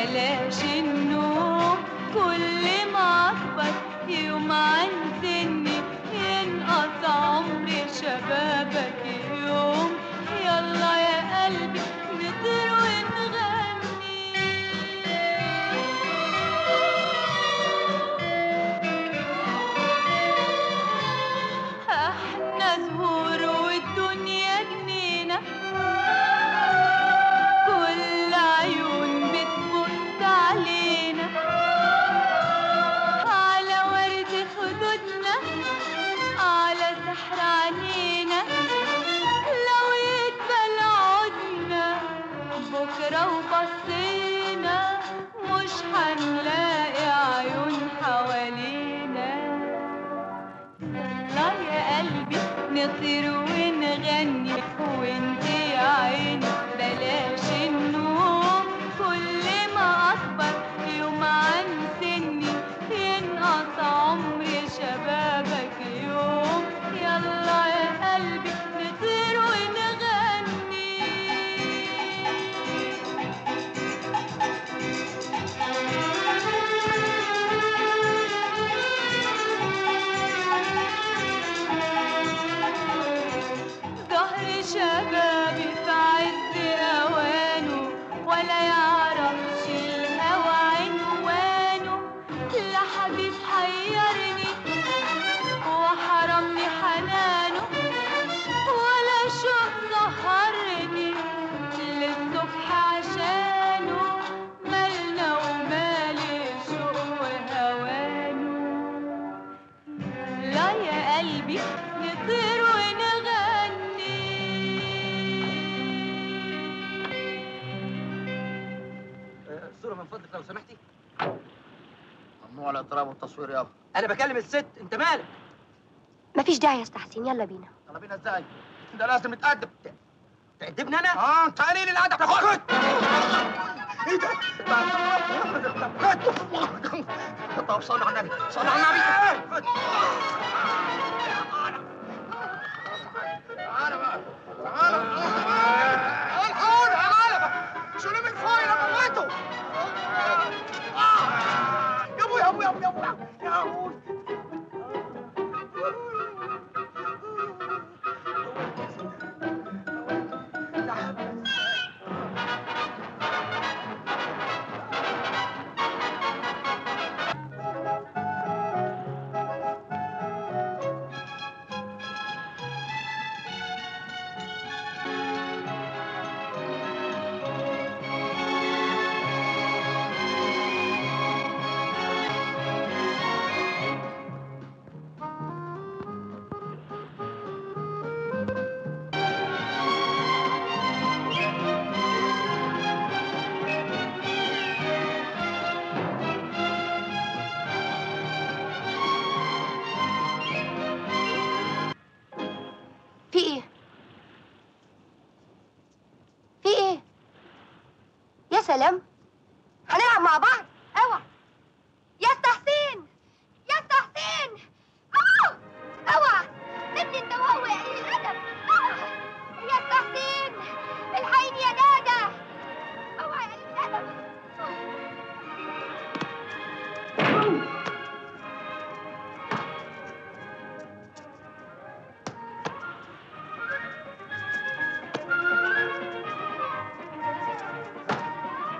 بلاش النوم، كل ما أكبر يوم عن سني ينقص عمري شبابك يوم. يلا يا قلبي نطير ونغني. احنا زهور والدنيا جنينة، كل عيون بتبص علينا، على ورد خدودنا، على سحر عينينا. لو يتبل عودنا بكرة وبصينا مش هنلاقي عيون حوالينا. يلا يا قلبي نطير ونغني، وانتي يا عيني بلاش النوم، كل ما اكبر يوم عن سني ينقص عمري شبابك يوم. يلا يا قلبي نطير ونغني. ظهر شبابي في عز اوانه، ولا يعرفش الهوى عنوانه. لا حبيب حيرني وحرمني حنانه، ولا شوق سهرني للصبح عشانه. مالنا ومال الشوق وهوانه. لا يا قلبي نطير ونغني. الصورة من فضلك لو سمحتي. ممنوع الاضراب والتصوير يابا. أنا بكلم الست، أنت مالك؟ مفيش داعي يا أستاذ حسين، يلا بينا. يلا بينا ازاي؟ ده لازم نتقدم. تأدبني أنا؟ انت قليل الادب يا اخويا. ايه ده؟ طب صلي على النبي، صلي على النبي. تعالى بقى، تعالى الحقوني يا غلبة، شيلوه من فوق انا موته. يا ابويا يا ابويا يا ابويا يا ابويا. في إيه؟ في إيه؟ يا سلام، هنلعب مع بعض. اوعى يا أستاذ حسين، يا أستاذ حسين. اوعى سيبني انت وهو يا قليل الادب. يا أستاذ حسين الحقيني يا دادا. اوعى يا قليل الادب.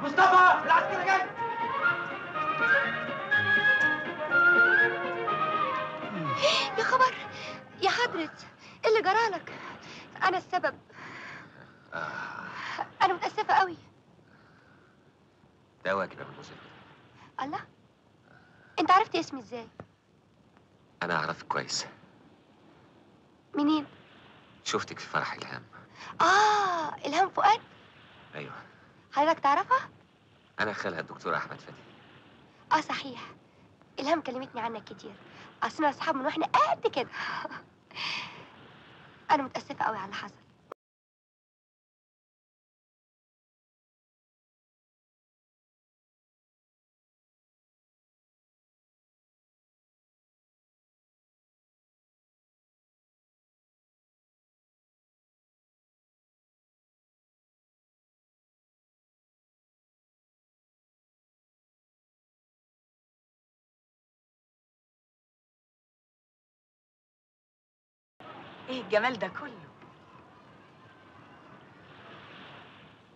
مصطفى العسكري جاي. يا خبر يا حضرة، ايه اللي جرالك؟ انا السبب. انا متأسفة قوي. ده واجب يا مدموزيل. الله، انت عرفت اسمي ازاي؟ انا اعرفك كويس. منين؟ شفتك في فرح الهام. إلهام فؤاد. ايوه، حضرتك تعرفها؟ انا خالها الدكتور احمد فتحي. صحيح، إلهام كلمتني عنك كتير، اصلنا اصحاب من واحنا قد كده. انا متأسفة قوي على اللي حصل. ايه الجمال ده كله؟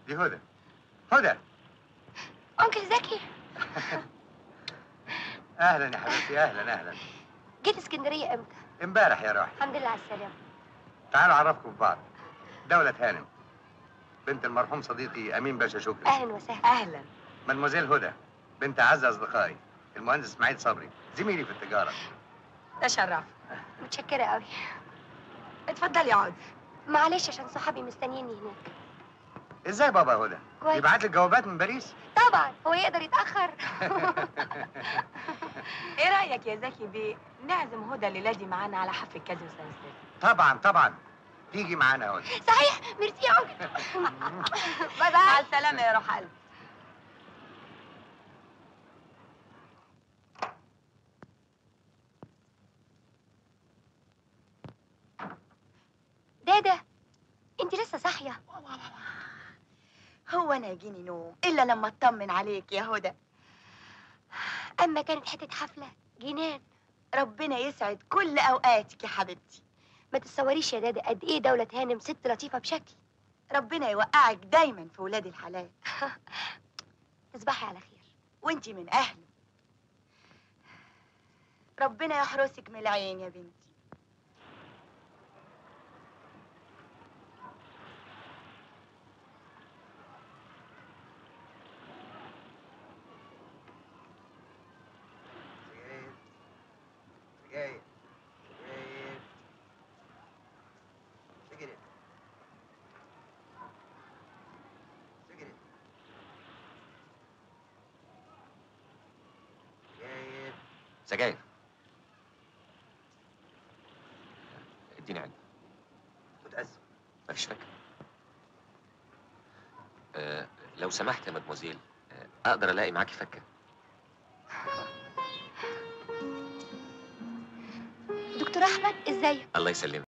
دي هدى. هدى. أنكل زكي. اهلا يا حبيبتي، اهلا اهلا. جيت اسكندرية امتى؟ امبارح يا روحي. الحمد لله على السلامة. تعالوا اعرفكم ببعض. دولة هانم، بنت المرحوم صديقي امين باشا شكري. أهلا وسهلا. اهلا. مدموزيل هدى، بنت اعز اصدقائي المهندس اسماعيل صبري، زميلي في التجارة. تشرف. متشكرة قوي. اتفضلي اقعدي. معلش عشان صحابي مستنيني هناك. ازاي بابا هدى؟ كويس. يبعت لك جوابات من باريس؟ طبعا، هو يقدر يتأخر؟ ايه رايك يا زكي بيه نعزم هدى الليله دي معانا على حفل كازينو سانسيت؟ طبعا طبعا، تيجي معانا هدى. صحيح، ميرسي يا أنكل. باي مع باي. السلامه يا روح قلبي. دادا، انت لسه صاحية؟ هو انا يجيني نوم الا لما اطمن عليك يا هدى. أما كانت حتة حفلة جنان. ربنا يسعد كل اوقاتك يا حبيبتي. ما تتصوريش يا دادا قد إيه دولة هانم ست لطيفة بشكل. ربنا يوقعك دايما في ولاد الحلال. تصبحي على خير. وانتي من اهله. ربنا يحرسك من العين يا بنتي. سجاير سجاير سجاير سجاير. سجاير. اديني علبة. متأسف. مفيش فاكر. لو سمحت يا مدموزيل، اقدر الاقي معاكي فكة؟ دكتور أحمد، إزيك؟ الله يسلمك.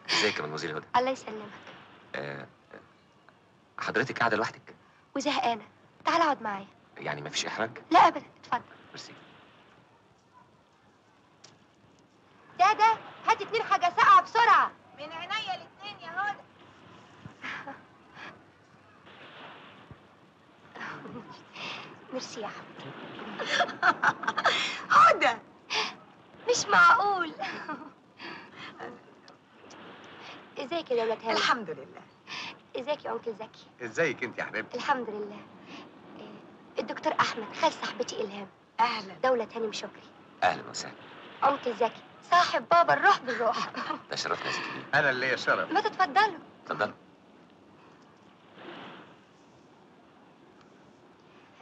ازيك يا مدموزيل هدى؟ الله يسلمك. حضرتك قاعدة لوحدك؟ وزهقانة. تعال اقعد معايا. يعني مفيش إحراج؟ لا أبدا، اتفضل. ميرسي. دادا، هات 2 حاجة ساقعة بسرعة. من عينيا الاتنين يا هدى. ميرسي يا حبيبتي. هدى. مش معقول. ازيك يا دولة هانم؟ الحمد لله. ازيك يا أنكل زكي؟ ازيك انت يا حبيبتي؟ الحمد لله. الدكتور أحمد خال صاحبتي إلهام. اهلا. دولة هانم شكري. أهلا وسهلا. أنكل زكي صاحب بابا الروح بالروح. ده شرفنا يا زكي. انا اللي ليا شرف. ما تتفضلوا. اتفضل.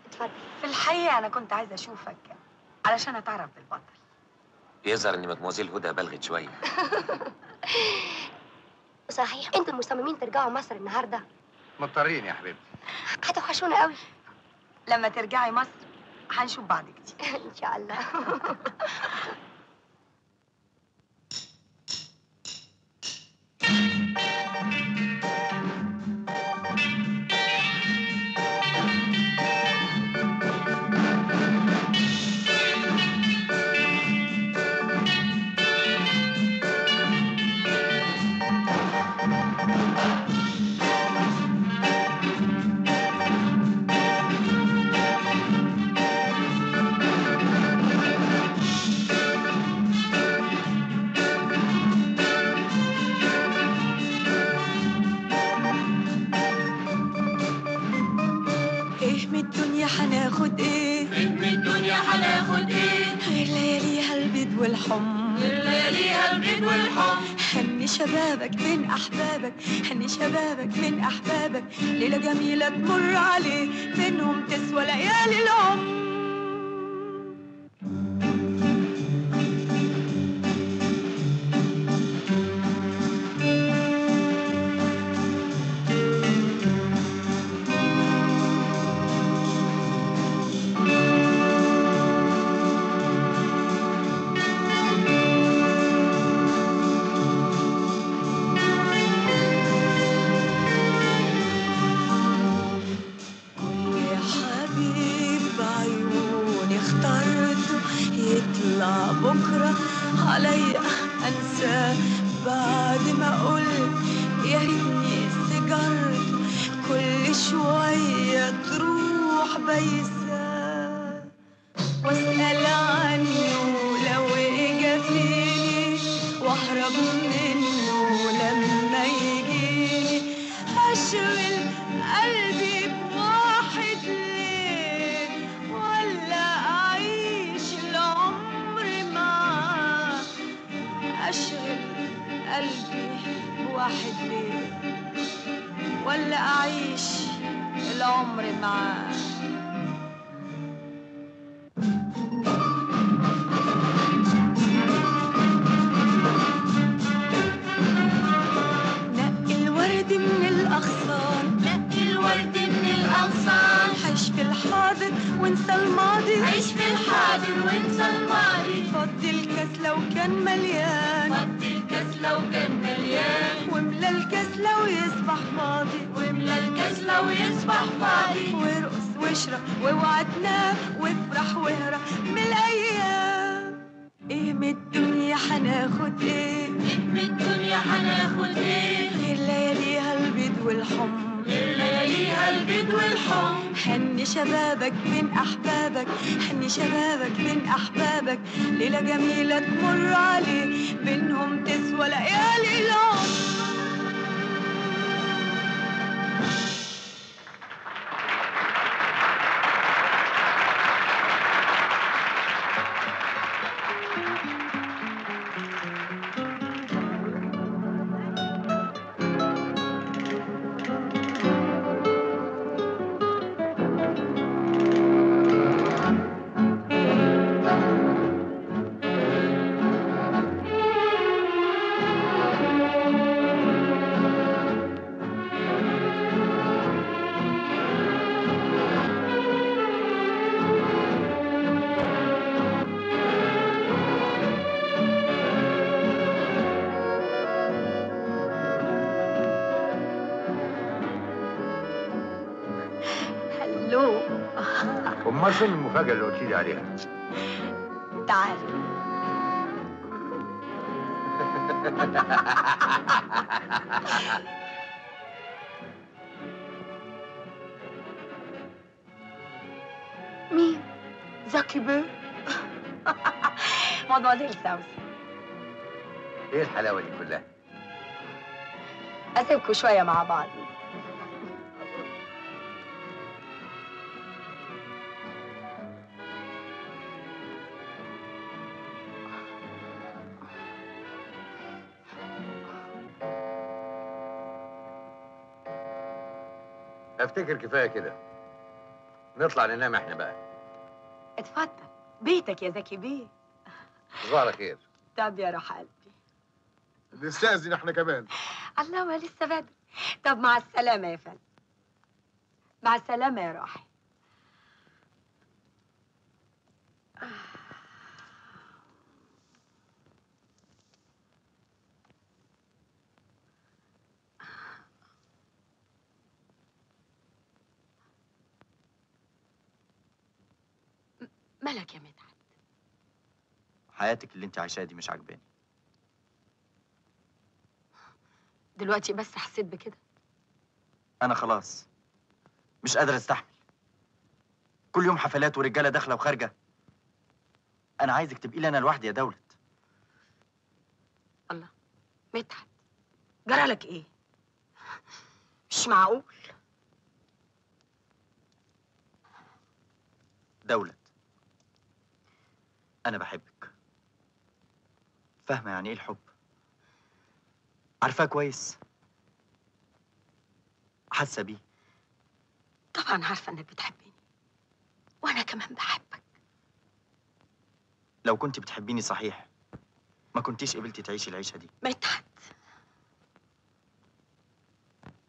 اتفضل. في الحقيقه انا كنت عايزه اشوفك علشان اتعرف بالبطل. يظهر ان مدموزيل هدى بلغت شويه. صحيح انتوا مصممين ترجعوا مصر النهارده؟ مضطرين يا حبيبتي. هتوحشونا قوي. لما ترجعي مصر هنشوف بعض كتير. ان شاء الله. هناخد ايه؟ من الدنيا هناخد ايه؟ غير لياليها البيض والحم، غير لياليها البيض والحم. هني شبابك بين احبابك، هني شبابك بين احبابك، ليله جميله تمر عليه، منهم تسوى ليالي العمر. يطلع بكرة عليا أنساه بعد ما قلت يا ريتني سيجارته كل شوية تروح بيساه واسأل عنه لو إجا فيني واهرب منه لما يجيني أشغل قلبي بواحد ليه ولا أعيش العمر معاه أشغل قلبي بواحد ليه ولا أعيش العمر معاه من الأغصان نقي الورد من الأغصان عيش في الحاضر وانسى الماضي عيش في الحاضر وانسى الماضي فضي الكاس لو كان مليان فضي الكاس لو كان مليان واملى الكاس لو يصبح فاضي واملى الكاس لو يصبح فاضي وارقص واشرب واوعى تنام وافرح واهرب من الأيام ايه من الدنيا هناخد ايه من الدنيا هناخد ايه غير لياليها البيض والحمر غير لياليها البيض والحمر حن شبابك بين احبابك حن شبابك بين احبابك ليله جميله تمر عليه بينهم تسوى ليالي العمر امال فين المفاجأة اللي قلت لي عليها؟ تعال مين؟ زكي بيه مدموزيل سوسن ايه الحلاوة دي كلها؟ اسيبكوا شوية مع بعض افتكر كفاية كده. نطلع ننام احنا بقى. اتفضل بيتك يا زكي بيه. تصبح على خير. طب يا روح قلبي. نستأذن احنا كمان. الله ما لسه بدري. طب مع السلامة يا فندم. مع السلامة يا روحي. مالك يا مدحت؟ حياتك اللي انت عايشاها دي مش عاجباني. دلوقتي بس حسيت بكده؟ انا خلاص مش قادر استحمل. كل يوم حفلات ورجاله داخله وخارجه. انا عايزك تبقي لي انا لوحدي يا دولت. الله مدحت جرالك ايه؟ مش معقول. دولت انا بحبك. فاهمه يعني ايه الحب؟ عارفاه كويس؟ حاسه بيه؟ طبعا عارفه انك بتحبني وانا كمان بحبك. لو كنت بتحبيني صحيح ما كنتيش قبلتي تعيشي العيشه دي. مدحت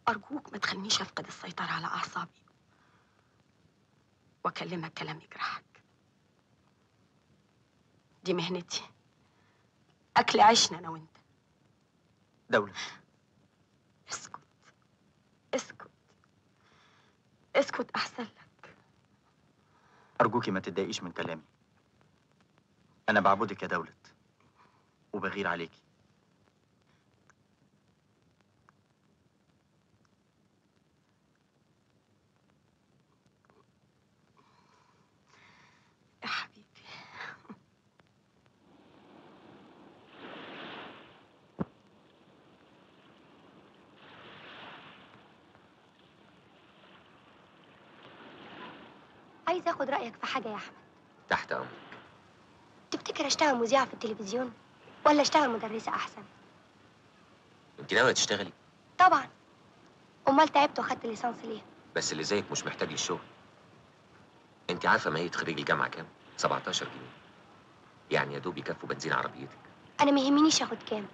ارجوك ما تخلينيش افقد السيطره على اعصابي واكلمك كلام يجرحك. دي مهنتي، اكل عيشنا انا وانت. دولت اسكت اسكت اسكت احسن لك. ارجوكي ما تتضايقيش من كلامي. أنا بعبدك يا دولت وبغير عليكي. يا حبيبي. عايز اخد رايك في حاجه يا احمد. تحت امرك. تفتكر اشتغل مذيعه في التلفزيون ولا اشتغل مدرسه احسن؟ انت ناويه تشتغلي؟ طبعا. امال تعبت واخدت ليسانس ليه؟ بس اللي زيك مش محتاج للشغل. انت عارفه ماهيه خريج الجامعه كام؟ 17 جنيه. يعني يا دوب يكفوا بنزين عربيتك. انا ما يهمنيش اخد كام،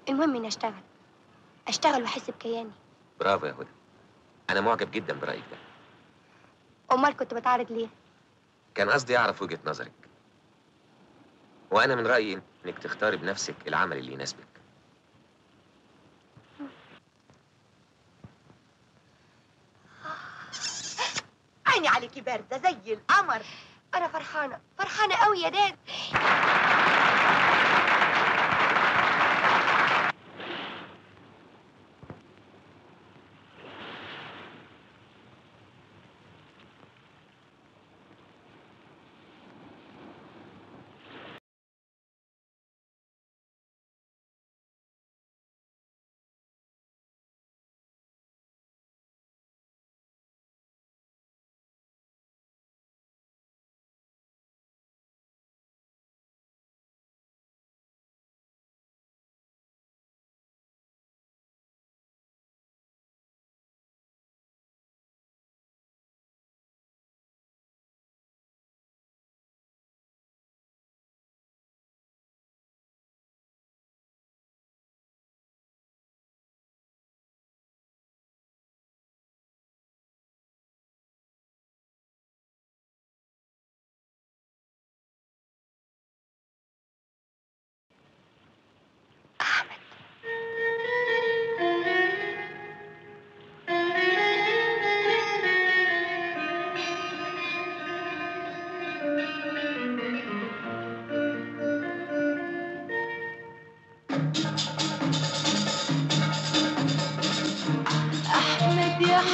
المهم اني اشتغل واحس بكياني. برافو يا هدى، انا معجب جدا برايك ده. امال كنت بتعرض ليه؟ كان قصدي اعرف وجهه نظرك، وانا من رايي انك تختاري بنفسك العمل اللي يناسبك. عيني عليكي بارده زي القمر. انا فرحانه قوي يا داد.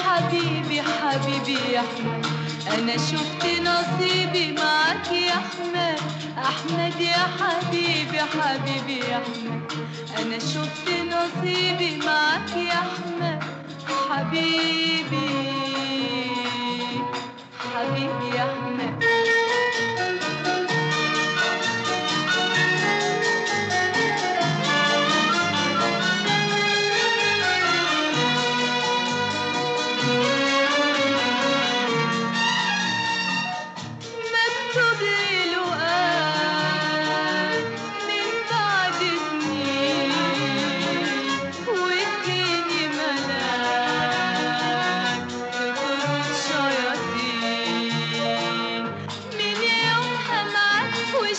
حبيبي حبيبي يا أحمد، أنا شفت نصيبي معاك يا أحمد. أحمد يا حبيبي حبيبي يا أحمد، أنا شفت نصيبي معاك يا أحمد. حبيبي حبيبي يا أحمد.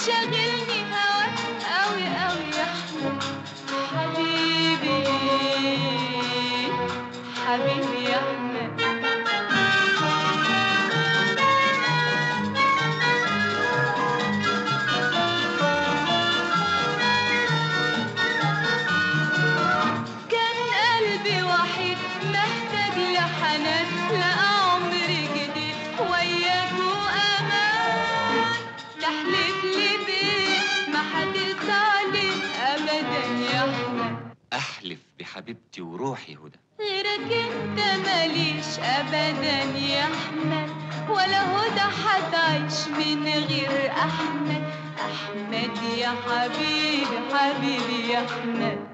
شاغلني هواك قوي قوي يا أحمد. حبيبي حبيبي يا أحمد. كان قلبي وحيد محتاج لحنان، لقى عمري جديد وياك وأمان. تحلف لي بيه ما حدث عليك أبدا يا أحمد. احلف بحبيبتي وروحي هدى، غيرك انت ماليش ابدا يا احمد، ولا هدى حتعيش من غير احمد. احمد يا حبيبي حبيبي يا احمد.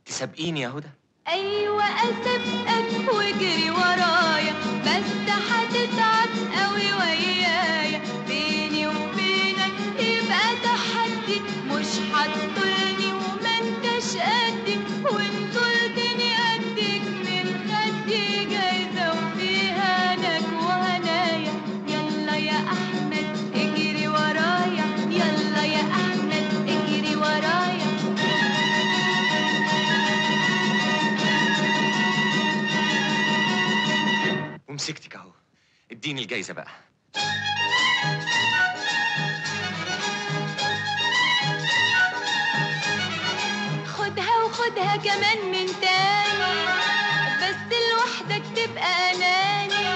تسابقيني يا هدى؟ ايوه اسابقك واجري ورايا، بس هتتعب قوي ويايا. بيني وبينك يبقى تحدي، مش هتطولني وما انتش قدي، وان طولتني قدك من خدي جايزه وفيها هناك وهنايا. يلا يا احمد اجري ورايا، يلا يا احمد اجري ورايا. مسكتك اهو. اديني الجايزه بقى. خدها وخدها كمان من تاني، بس لوحدك تبقى اناني.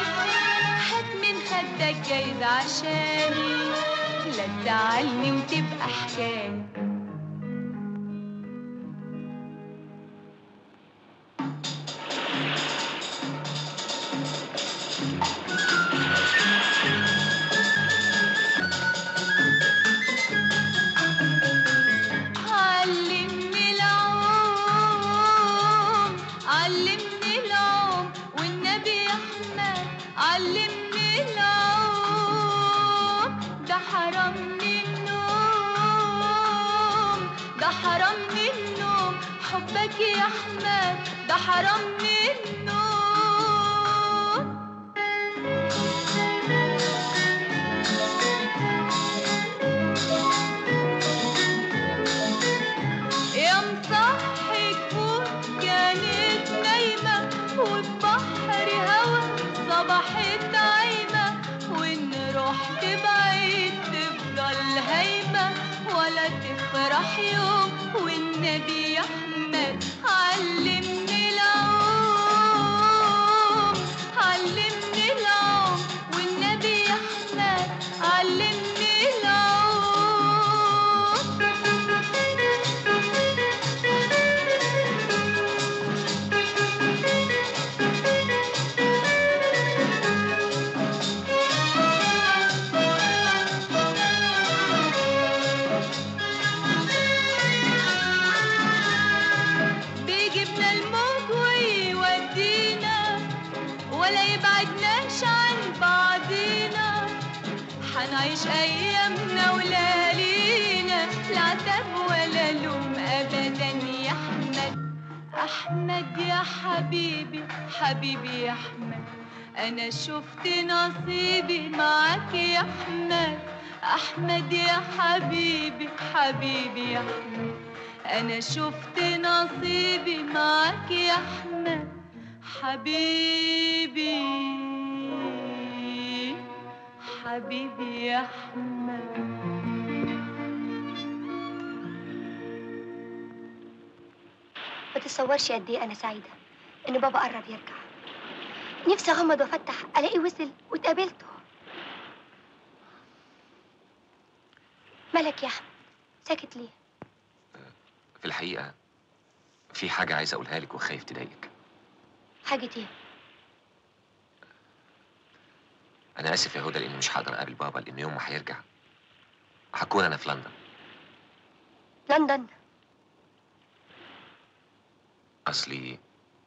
هات من خدك جايزة عشاني، لا تزعلني وتبقى حكاية. علمني العوم، علمني العوم والنبي يا احمد، علمني العوم. ده حرمني النوم، ده حرمني النوم، حبك يا احمد ده حرمني النوم. يا مصحي كون كانت نايمة، وببحر هوا صبحت عايمة، وإن رحت بعيد تفضل هايمة، ولا تفرح يوم. والنبي يا أحمد علمني العوم، علمني العوم والنبي يا أحمد علمني العوم. بيجيبنا الموج ويودينا، ولا يبعدناش عن بعضينا. حنعيش ايامنا وليالينا، لا عتاب ولا لوم ابدا يا احمد. احمد يا حبيبي، حبيبي يا احمد، انا شفت نصيبي معاك يا احمد. احمد يا حبيبي، حبيبي يا احمد، انا شفت نصيبي معاك يا احمد. حبيبي، حبيبي يا احمد. ما تتصورش قد ايه انا سعيده ان بابا قرب يرجع. نفسي اغمض وافتح الاقي وصل واتقابلته. مالك يا احمد؟ ساكت ليه؟ في الحقيقه في حاجه عايز اقولها لك وخايف تضايقك. حاجه ايه؟ انا اسف يا هدى لاني مش هقدر اقابل بابا، لان يوم ما هيرجع هكون انا في لندن. لندن؟ اصلي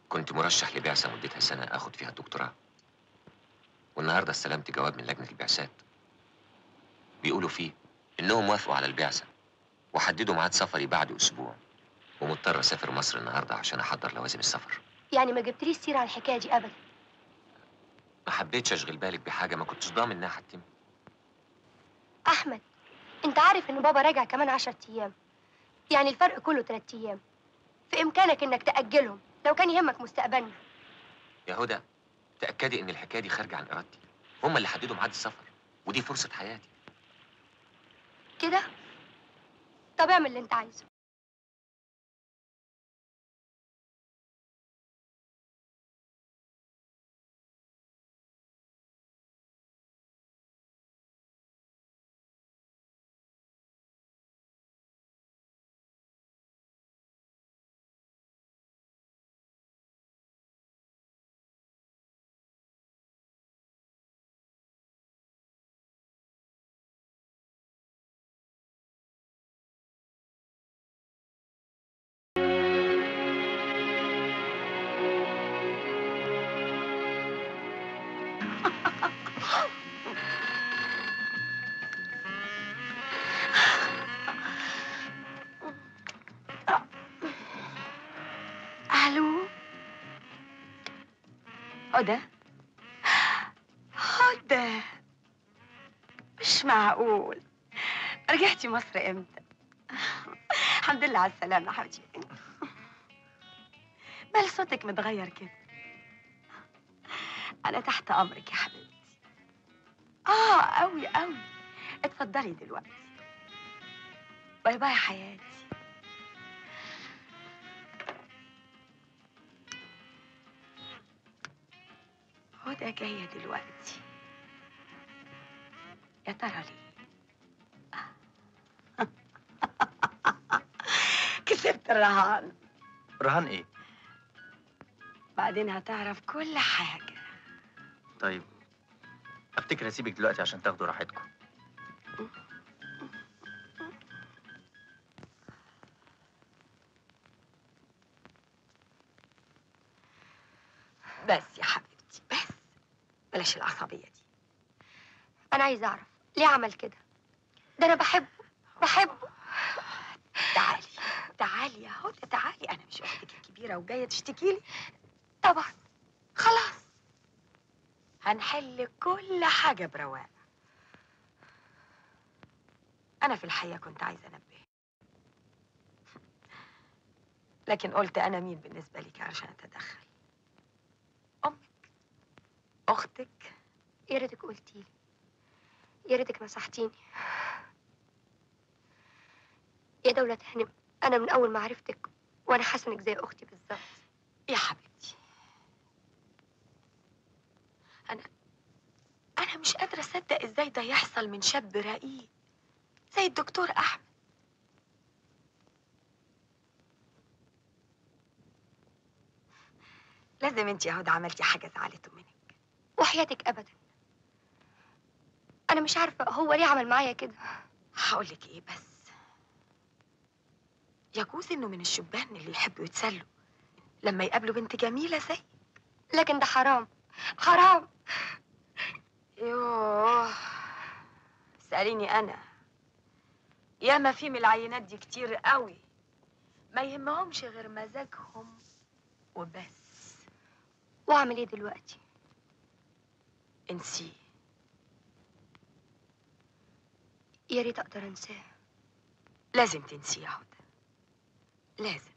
كنت مرشح لبعثه مدتها سنه اخد فيها الدكتوراه، والنهارده استلمت جواب من لجنه البعثات بيقولوا فيه انهم وافقوا على البعثه وحددوا ميعاد سفري بعد اسبوع، ومضطر اسافر مصر النهارده عشان احضر لوازم السفر. يعني ما جبتليش سيره عن الحكايه دي ابدا؟ ما حبيتش اشغل بالك بحاجه ما كنتش ضامن انها هتتم. احمد، انت عارف ان بابا راجع كمان 10 ايام، يعني الفرق كله 3 ايام. في امكانك انك تاجلهم لو كان يهمك مستقبلنا. يا هدى تاكدي ان الحكايه دي خارجه عن ارادتي، هم اللي حددوا ميعاد السفر ودي فرصه حياتي. كده؟ طب اعمل اللي انت عايزه. الو هدى، هدى مش معقول، رجعتي مصر امتى؟ الحمد لله على السلامة حبيبتي. مال صوتك متغير كده؟ انا تحت امرك يا حبيبتي. قوي قوي. اتفضلي دلوقتي. باي باي يا حياتي. هدى جايه دلوقتي. يا ترى ليه؟ كسبت الرهان. رهان ايه؟ بعدين هتعرف كل حاجه. طيب افتكر اسيبك دلوقتي عشان تاخدوا راحتكم. بس يا حبيبتي بس بلاش العصبيه دي. انا عايزه اعرف ليه عمل كده. ده انا بحبه. تعالي تعالي يا هدى تعالي. انا مش اختك الكبيره وجايه تشتكي لي؟ طبعا. خلاص هنحل كل حاجه برواق. انا في الحقيقه كنت عايزه انبهك، لكن قلت انا مين بالنسبه لك عشان اتدخل؟ امك، اختك. يا ريتك قلتيلي، يا ريتك نصحتيني. يا دولة هانم، انا من اول ما عرفتك وانا حاسه انك زي اختي بالظبط. يا حبيبتي انا مش قادره اصدق ازاي ده يحصل من شاب رقيق زي الدكتور احمد. لازم انت يا هدى عملتي حاجه زعلته منك. وحياتك ابدا. انا مش عارفه هو ليه عمل معايا كده. هقولك ايه بس، يجوز انه من الشبان اللي يحبوا يتسلوا لما يقابلوا بنت جميله زي. لكن ده حرام، حرام. يوه، اسأليني أنا. ياما في من العينات دي كتير قوي ما يهمهمش غير مزاجهم وبس. واعمل ايه دلوقتي؟ انسيه. يا ريت اقدر انساه. لازم تنسيه يا هدى، لازم.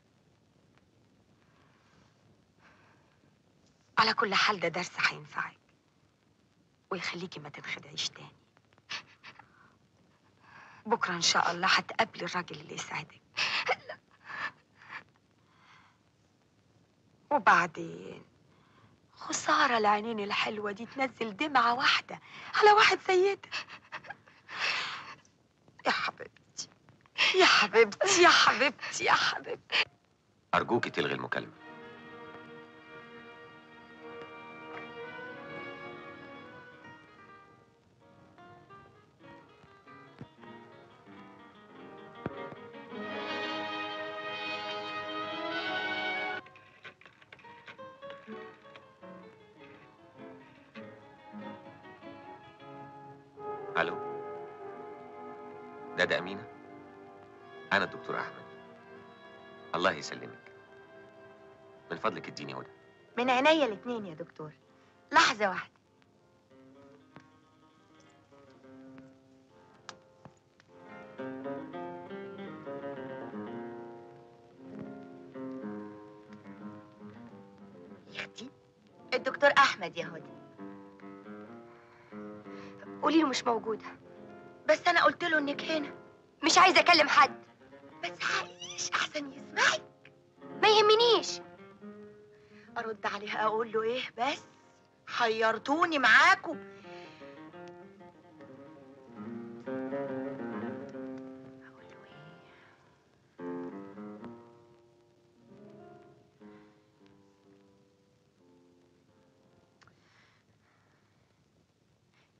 على كل حال ده درس هينفعك ويخليكي ما تنخدعيش تاني. بكره ان شاء الله هتقابلي الراجل اللي يسعدك. وبعدين خساره العينين الحلوه دي تنزل دمعه واحده على واحد زي ده. يا حبيبتي يا حبيبتي يا حبيبتي يا حبيبتي. أرجوكي تلغي المكالمة. ألو، ده أمينة؟ أنا الدكتور أحمد. الله يسلمك. من فضلك اديني هدى. من عينيا الاتنين يا دكتور. لحظة واحدة. يا اختي الدكتور أحمد يا هدى. قولي له مش موجوده. بس أنا قلت له إنك هنا. مش عايزه اكلم حد. بس حقيقيش أحسن يسمعك. ما يهمنيش. أرد عليها أقول له إيه بس؟ حيرتوني معاكم. أقول له إيه؟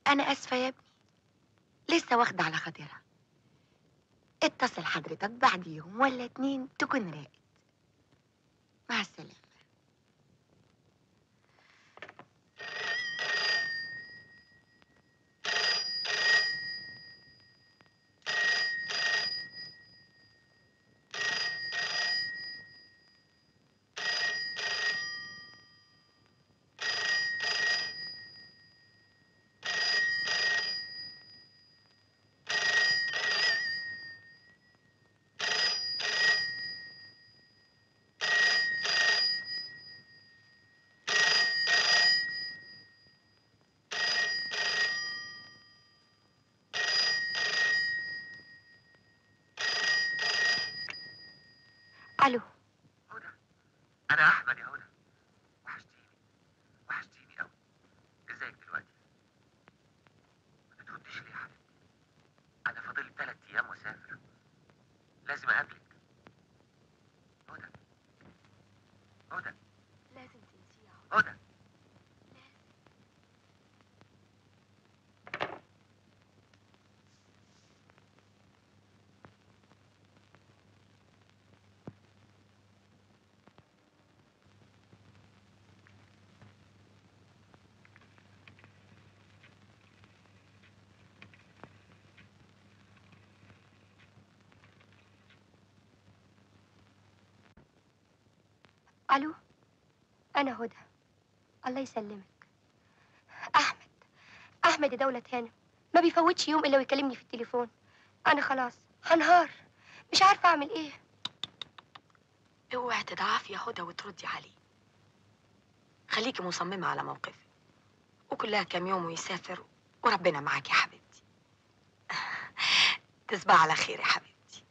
أنا آسفة يا ابني، لسه واخدة على خاطرها. اتصل حضرتك بعد يوم ولا 2 تكون راقد. مع السلامة. الو. هدى، انا احمد يا هدى. وحشتيني قوي. ازيك دلوقتي؟ ما بترديش ليه يا حبيبتي؟ انا فاضل 3 ايام واسافر، لازم اقابلك. هدى، هدى، لازم تنسيها. هدى. الو، انا هدى. الله يسلمك. احمد يا دولة هانم، ما بيفوتش يوم الا ويكلمني في التليفون. انا خلاص هنهار، مش عارفه اعمل ايه. اوعي تضعفي يا هدى وتردي عليه. خليكي مصممة على موقفك، وكلها كام يوم ويسافر، وربنا معاك يا حبيبتي. تصبح على خير يا حبيبتي.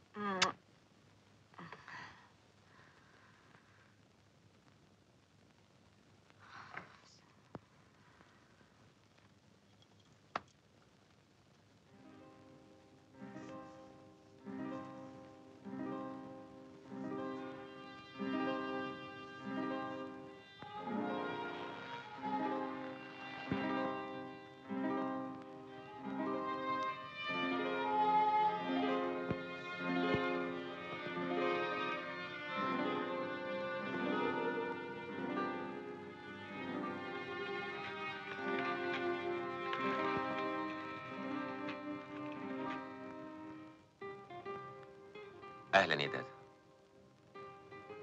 اهلا يا دادا.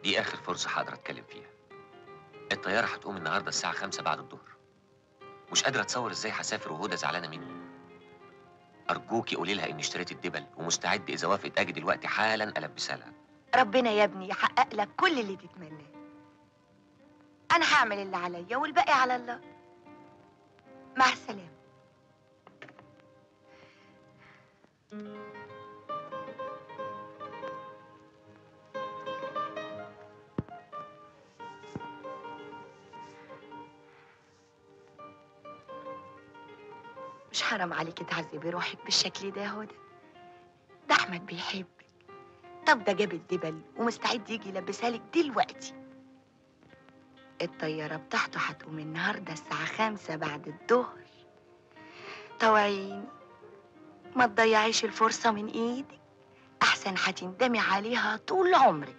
دي اخر فرصه هقدر اتكلم فيها. الطياره هتقوم النهارده الساعه 5 بعد الظهر. مش قادره اتصور ازاي هسافر وهدى زعلانه مني. ارجوكي قولي لها اني اشتريت الدبل ومستعد اذا وافقت اجي دلوقتي حالا البسها لها. ربنا يا ابني يحقق لك كل اللي تتمناه. انا هعمل اللي عليا والباقي على الله. مع السلامة. مش حرام عليكي تعذبي روحك بالشكل ده يا هدى؟ ده احمد بيحبك. طب ده جاب الدبل ومستعد يجي يلبسها لك دلوقتي. الطيارة بتاعته هتقوم النهارده الساعة 5 بعد الظهر. طوعين، ما تضيعيش الفرصة من ايدك، احسن هتندمي عليها طول عمرك.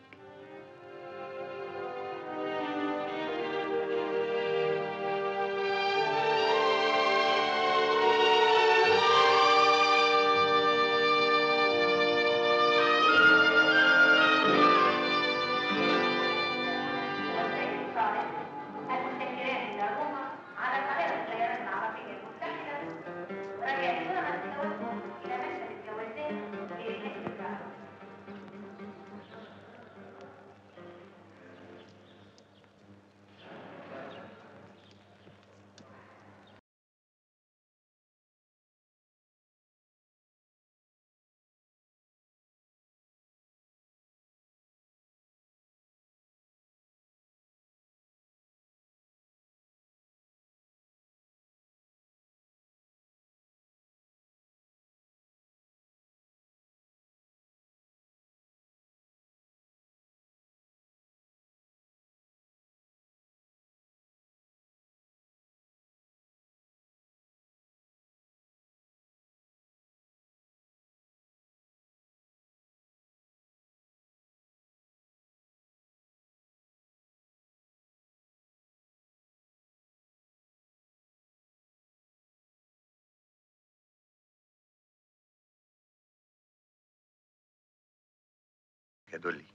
يا دولي،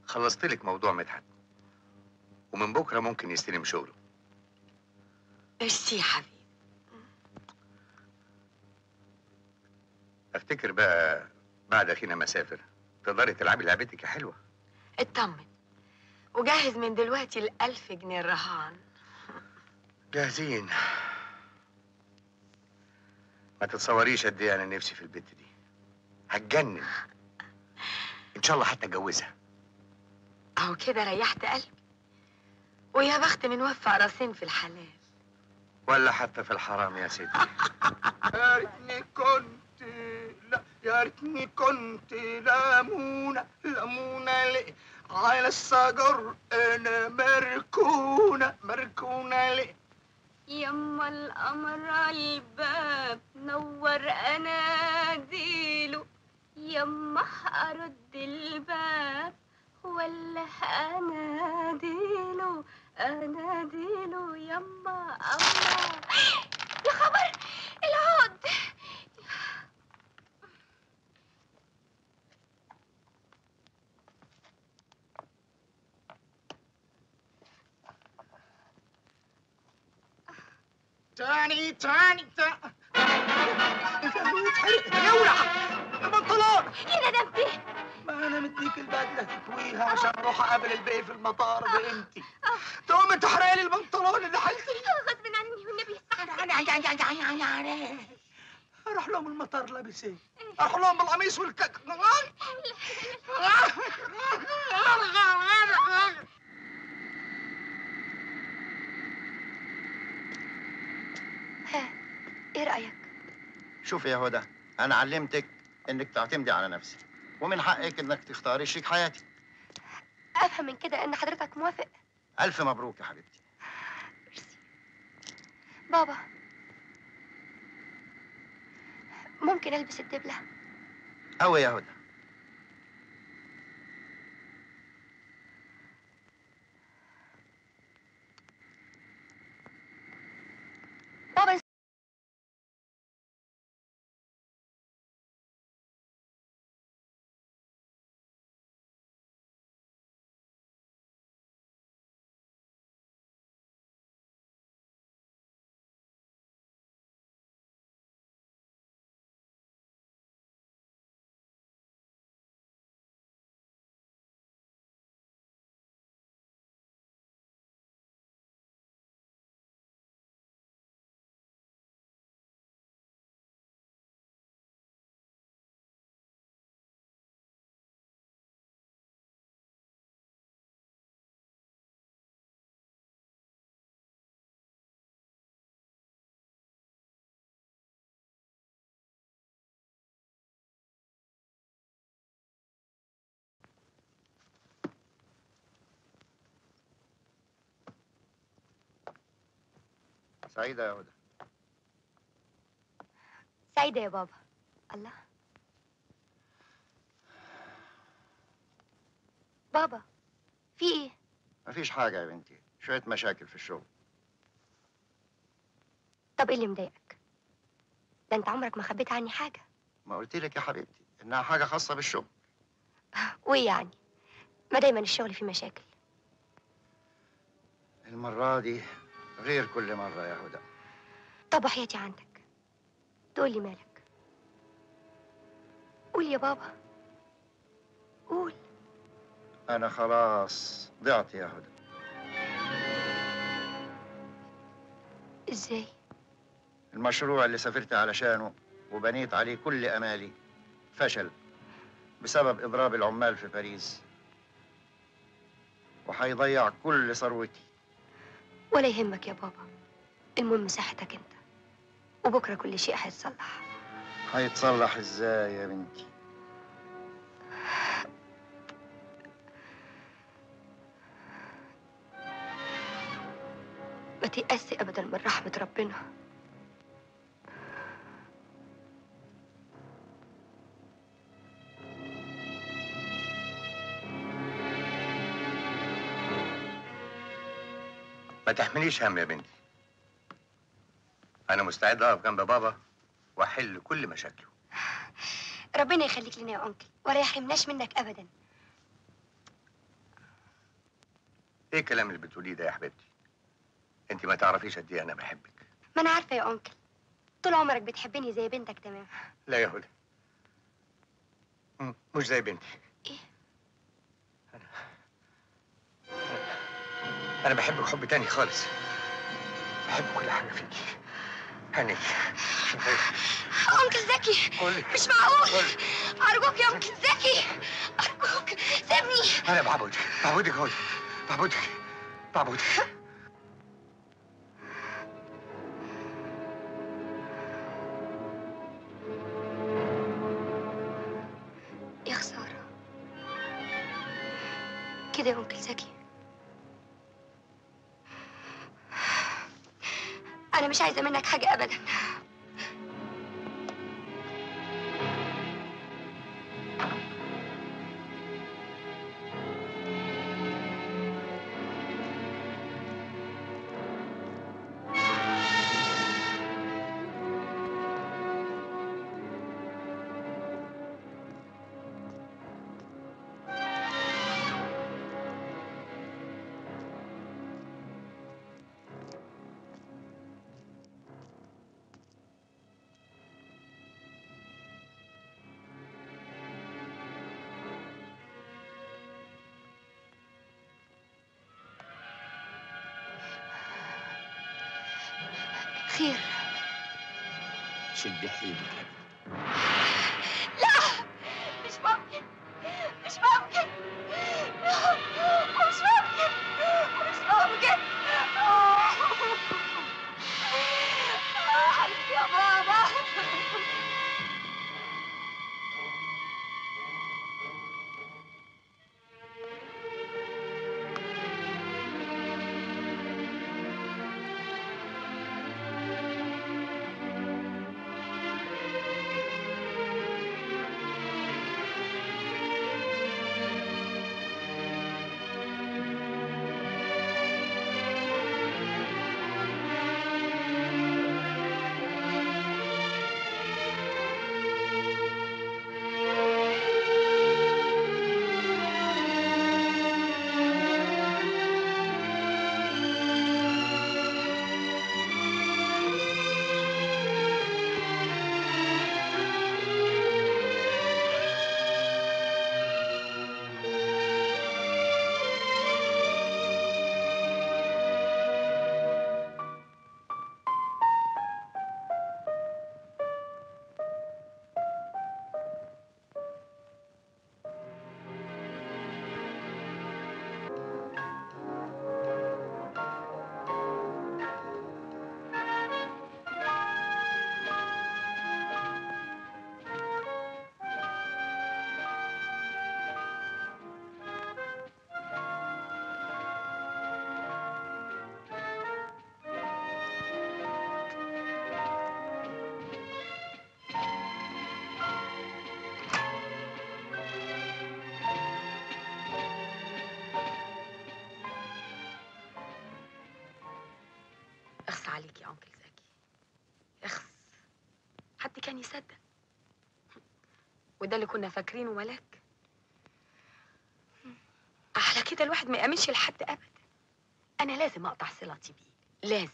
خلصت لك موضوع مدحت، ومن بكره ممكن يستلم شغله. ميرسي يا حبيبي. افتكر بقى بعد اخينا ما اسافر تقدري تلعبي لعبتك يا حلوه. اطمن وجهز من دلوقتي ال1000 جنيه الرهان. جاهزين. ما تتصوريش قد ايه انا نفسي في البت دي، هتجنن. ان شاء الله حتى اتجوزها. اهو كده ريحت قلبي، ويا بخت من وفى راسين في الحلال. ولا حتى في الحرام يا ستي. يا ريتني كنت، لا يا ريتني كنت ليمونة ليمونة ليه على الشجر انا مركونة ليه. يما القمر على الباب نور اناديله، يما ارد الباب ولا اناديله يما الله. يا خبر العود. تاني يولع البنطلون. يا ندمتي. ما انا مديك البدله تكويها عشان اروح اقابل البي في المطار بقيمتي، تقوم تحرق لي البنطلون اللي حلتي. غصب عني والنبي. اروح لهم المطار لابس ايه؟ اروح لهم بالقميص والكك. ها، ايه رأيك؟ شوفي يا هدى، أنا علمتك إنك تعتمدي على نفسك، ومن حقك إنك تختاري شريك حياتك. افهم من كده ان حضرتك موافق؟ ألف مبروك يا حبيبتي. بابا، ممكن البس الدبلة؟ أوي يا هدى. بابا، سعيدة يا هدى. سعيدة يا بابا. الله، بابا في ايه؟ مفيش حاجة يا بنتي، شوية مشاكل في الشغل. طب ايه اللي مضايقك؟ ده انت عمرك ما خبيت عني حاجة. ما قلت لك يا حبيبتي إنها حاجة خاصة بالشغل. وايه يعني؟ ما دايما الشغل فيه مشاكل. المرة دي غير كل مرة يا هدى. طب وحياتي عندك تقول لي مالك؟ قول يا بابا، قول. أنا خلاص ضعت يا هدى. ازاي؟ المشروع اللي سافرت علشانه وبنيت عليه كل أمالي فشل بسبب إضراب العمال في باريس، وهيضيع كل ثروتي. ولا يهمك يا بابا، المهم صحتك انت، وبكره كل شيء هيتصلح. هيتصلح ازاي يا بنتي؟ ما تيأسي ابدا من رحمة ربنا. ما تحمليش هم يا بنتي، أنا مستعد أقف جنب بابا وأحل كل مشاكله. ربنا يخليك لنا يا أنكل، ولا يحرمناش منك أبدا. إيه الكلام اللي بتقوليه ده يا حبيبتي؟ أنت ما تعرفيش قد إيه أنا بحبك. ما أنا عارفة يا أنكل، طول عمرك بتحبني زي بنتك تمام. لا يا هدى، مش زي بنتي. إيه؟ أنا بحبك حب تاني خالص، بحب كل حاجة فيكي. هاني أنكل زكي، قولي. مش معقول. قولي. أرجوك يا أنكل زكي، أرجوك سيبني. انا بعبدك هوي، بعبدك. يا خسارة كده يا أنكل زكي. أنا مش عايزة منك حاجة أبدا. خير. شدي حيلك. لا، مش ممكن، مش ممكن، مش ممكن، مش ممكن. حبيبي يا بابا. اخس عليك يا أنكل زكي، اخس. حد كان يصدق؟ وده اللي كنا فاكرينه ملاك. على كده الواحد ما يأمنش لحد أبدا. أنا لازم أقطع صلاتي بيه، لازم.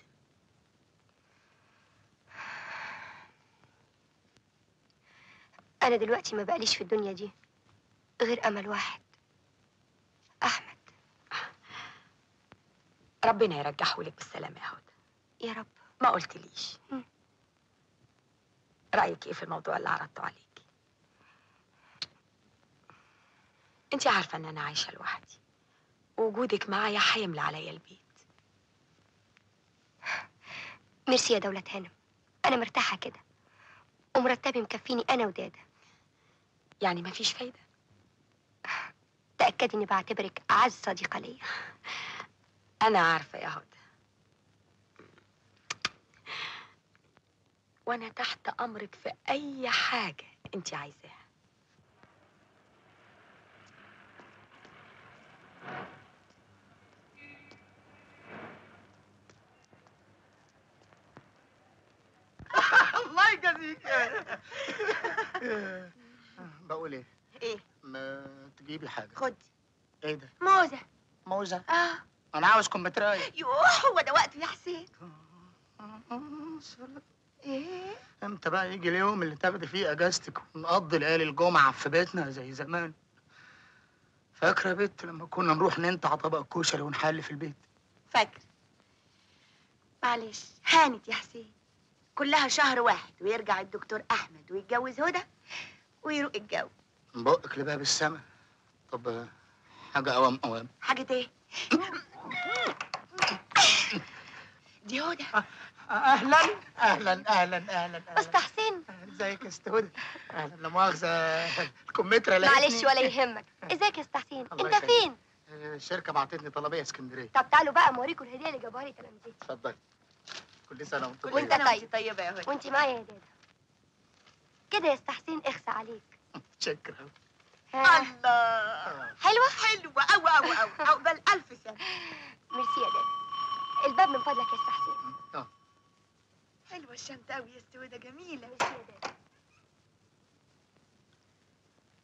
أنا دلوقتي ما بقاليش في الدنيا دي غير أمل واحد، أحمد. ربنا يرجعه لك بالسلامة يا هدى. يا رب. ما قلتليش رأيك إيه في الموضوع اللي عرضته عليكي؟ أنت عارفة إن أنا عايشة لوحدي، ووجودك معايا هيملى عليا البيت. ميرسي يا دولة هانم، أنا مرتاحة كده، ومرتبي مكفيني أنا ودادا. يعني مفيش فايدة؟ تأكدي إني بعتبرك أعز صديقة ليا. أنا عارفة يا هدى، وأنا تحت أمرك في أي حاجة أنت عايزاها. الله يجازيك. بقول ايه؟ ايه؟ ما تجيبي حاجه. خد. ايه ده؟ موزة. موزه؟ اه. انا عاوز كمبيوترايه. يوه، هو ده وقته يا حسين. ايه؟ امتى بقى يجي اليوم اللي تاخدي فيه اجازتك ونقضي ليالي الجمعه في بيتنا زي زمان؟ فاكره يا بت لما كنا نروح ننتع طبق كشري ونحل في البيت؟ فاكر. معلش، هانت يا حسين. كلها شهر واحد ويرجع الدكتور احمد ويتجوز هدى ويروق الجو. من بقك لباب السما. طب حاجه اوام. حاجه ايه؟ دي هدى. اهلا اهلا اهلا اهلا. أستا حسين. ازيك يا ست هدى؟ اهلا. لا مؤاخذه الكمثرى لقيتني. معلش ولا يهمك. ازيك يا أستا حسين؟ الله انت يخليك. فين؟ الشركه بعتتني طلبيه اسكندريه. طب تعالوا بقى اوريكم الهديه اللي جابوها لي تلامذتي. اتفضلي. كل سنه وانت طيب. وانت طيب. طيبه يا هدى. وانت معايا يا دادا. كده يا أستا حسين اخسى عليك. شكرا. الله حلوه؟ حلوه أوي أوي أوي عقبال 1000 سنه. ميرسي يا دادا. الباب من فضلك يا أستا حسين. حلوه الشنطه قوي يا استاذه، جميله. ميرسي يا دادا.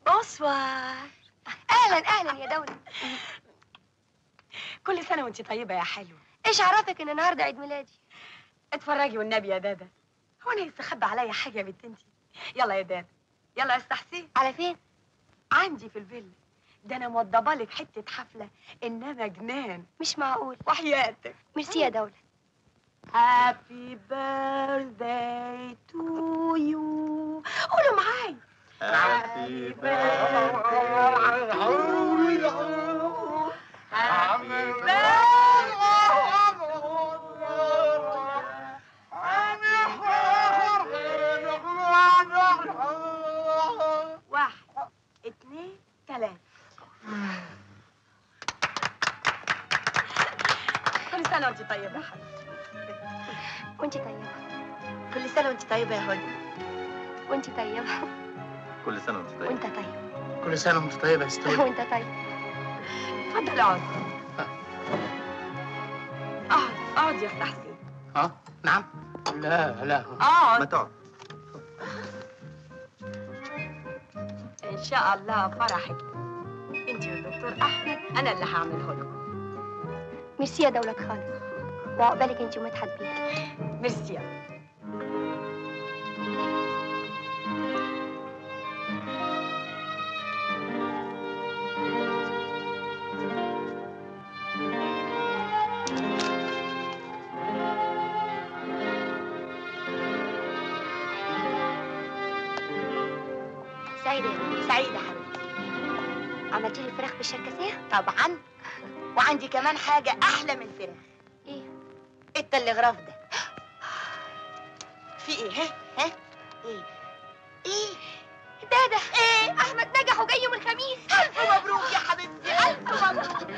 بونسوار. اهلا اهلا يا دولة. كل سنة وانت طيبة يا حلوة. ايش عرفك ان النهارده عيد ميلادي؟ اتفرجي والنبي يا دادا. هو انا يستخبى عليا حاجة يا بنت انتي؟ يلا يا دادا، يلا يا أستا حسين. على فين؟ عندي في الفيلا. ده انا موضبه لك حتة حفلة انما جنان. مش معقول. وحياتك. ميرسي يا دولة. Happy birthday to you. قولوا معاي. Happy birthday to you. Happy birthday. 1 2 3. كل سنة وانت طيبة يا حبيبتي. وانت طيبة. كل سنه وانت طيبه يا هدى. وانت طيبة. كل سنة وانت طيب. وانت طيب. كل سنه وانت طيبه يا ست هدى. وانت طيب. اتفضل اقعد. اقعد يا أستا حسين. نعم. لا اقعد. ما تقعد. ان شاء الله فرحك انت والدكتور احمد انا اللي هعمله لكم. ميرسي يا دولة خالص. وعقبالك انت ومدحت بيه. ميرسي يا سعيدة يا دولة. سعيده حبيبتي. عملتي لي الفراخ بالشركسية؟ طبعا. وعندي كمان حاجه احلى من الفراخ. ايه؟ التلغراف ده. في ايه؟ ها ايه دادا. ايه؟ احمد نجح وجاي يوم الخميس. الف مبروك يا حبيبتي، الف مبروك.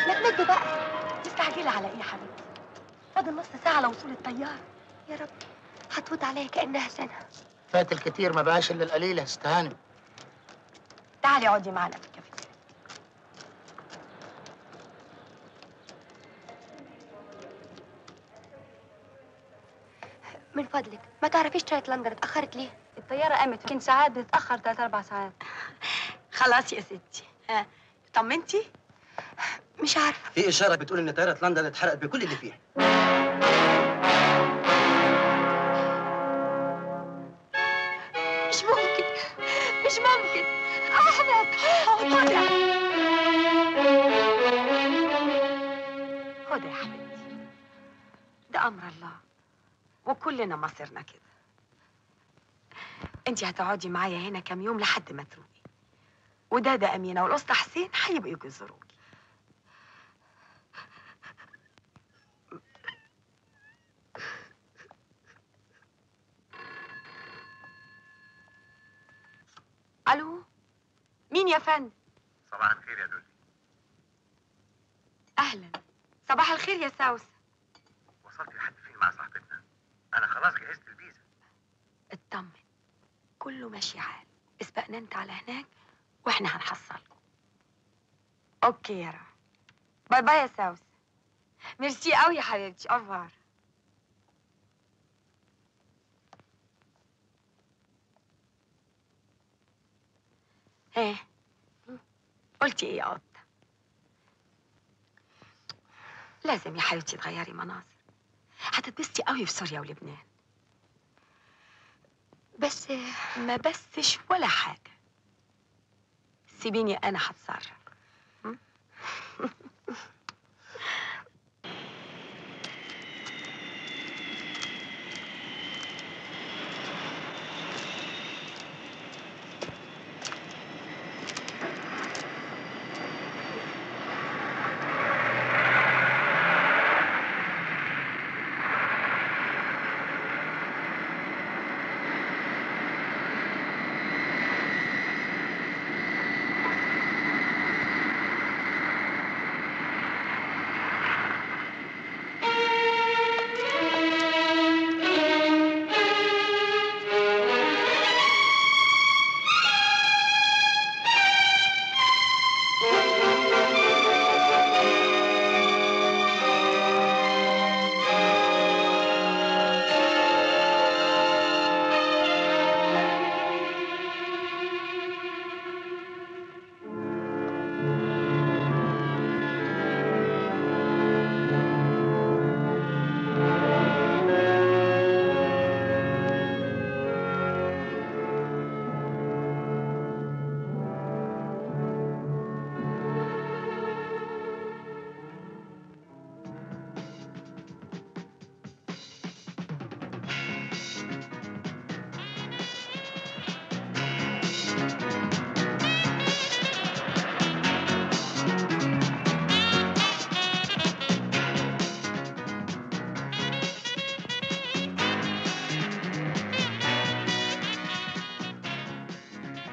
ما تمد بقى. مستعجلة على ايه يا حبيبتي؟ فاضل نص ساعة لوصول الطيارة. يا رب هتفوت عليا كأنها سنة. فات الكتير ما بقاش الا القليل يا ست هانم. تعالي اقعدي معانا في الكافيه. من فضلك ما تعرفيش طيارة لندن اتأخرت ليه؟ الطيارة قامت يمكن ساعات بتتأخر 3 4 ساعات. خلاص يا ستي. طمنتي؟ مش عارفة. في اشاره بتقول ان طياره لندن اتحرقت بكل اللي فيها. مش ممكن. مش ممكن. أحمد. هدى هدى يا حبيبتي، ده أمر الله وكلنا مصيرنا كده. انت هتقعدي معايا هنا كام يوم لحد ما تروقي، ودادا أمينة والأسطى حسين هيبقوا يجوا يزوروكي. ألو، مين يا فندم؟ صباح الخير يا دولي. أهلا. صباح الخير يا سوسة. وصلت لحد فين مع صاحبتنا؟ انا خلاص جهزت الفيزا. اطمن، كله ماشي حال. اسبقنا انت على هناك واحنا هنحصلكم. اوكي يا روح. باي باي يا سوسة. ميرسي قوي يا حبيبتي. اوفر. ايه قلتي ايه يا قطة؟ لازم يا حبيبتي تغيري مناظر. هتتبسطي قوي في سوريا ولبنان. بس ما بسش ولا حاجة. سيبيني انا هتصرف.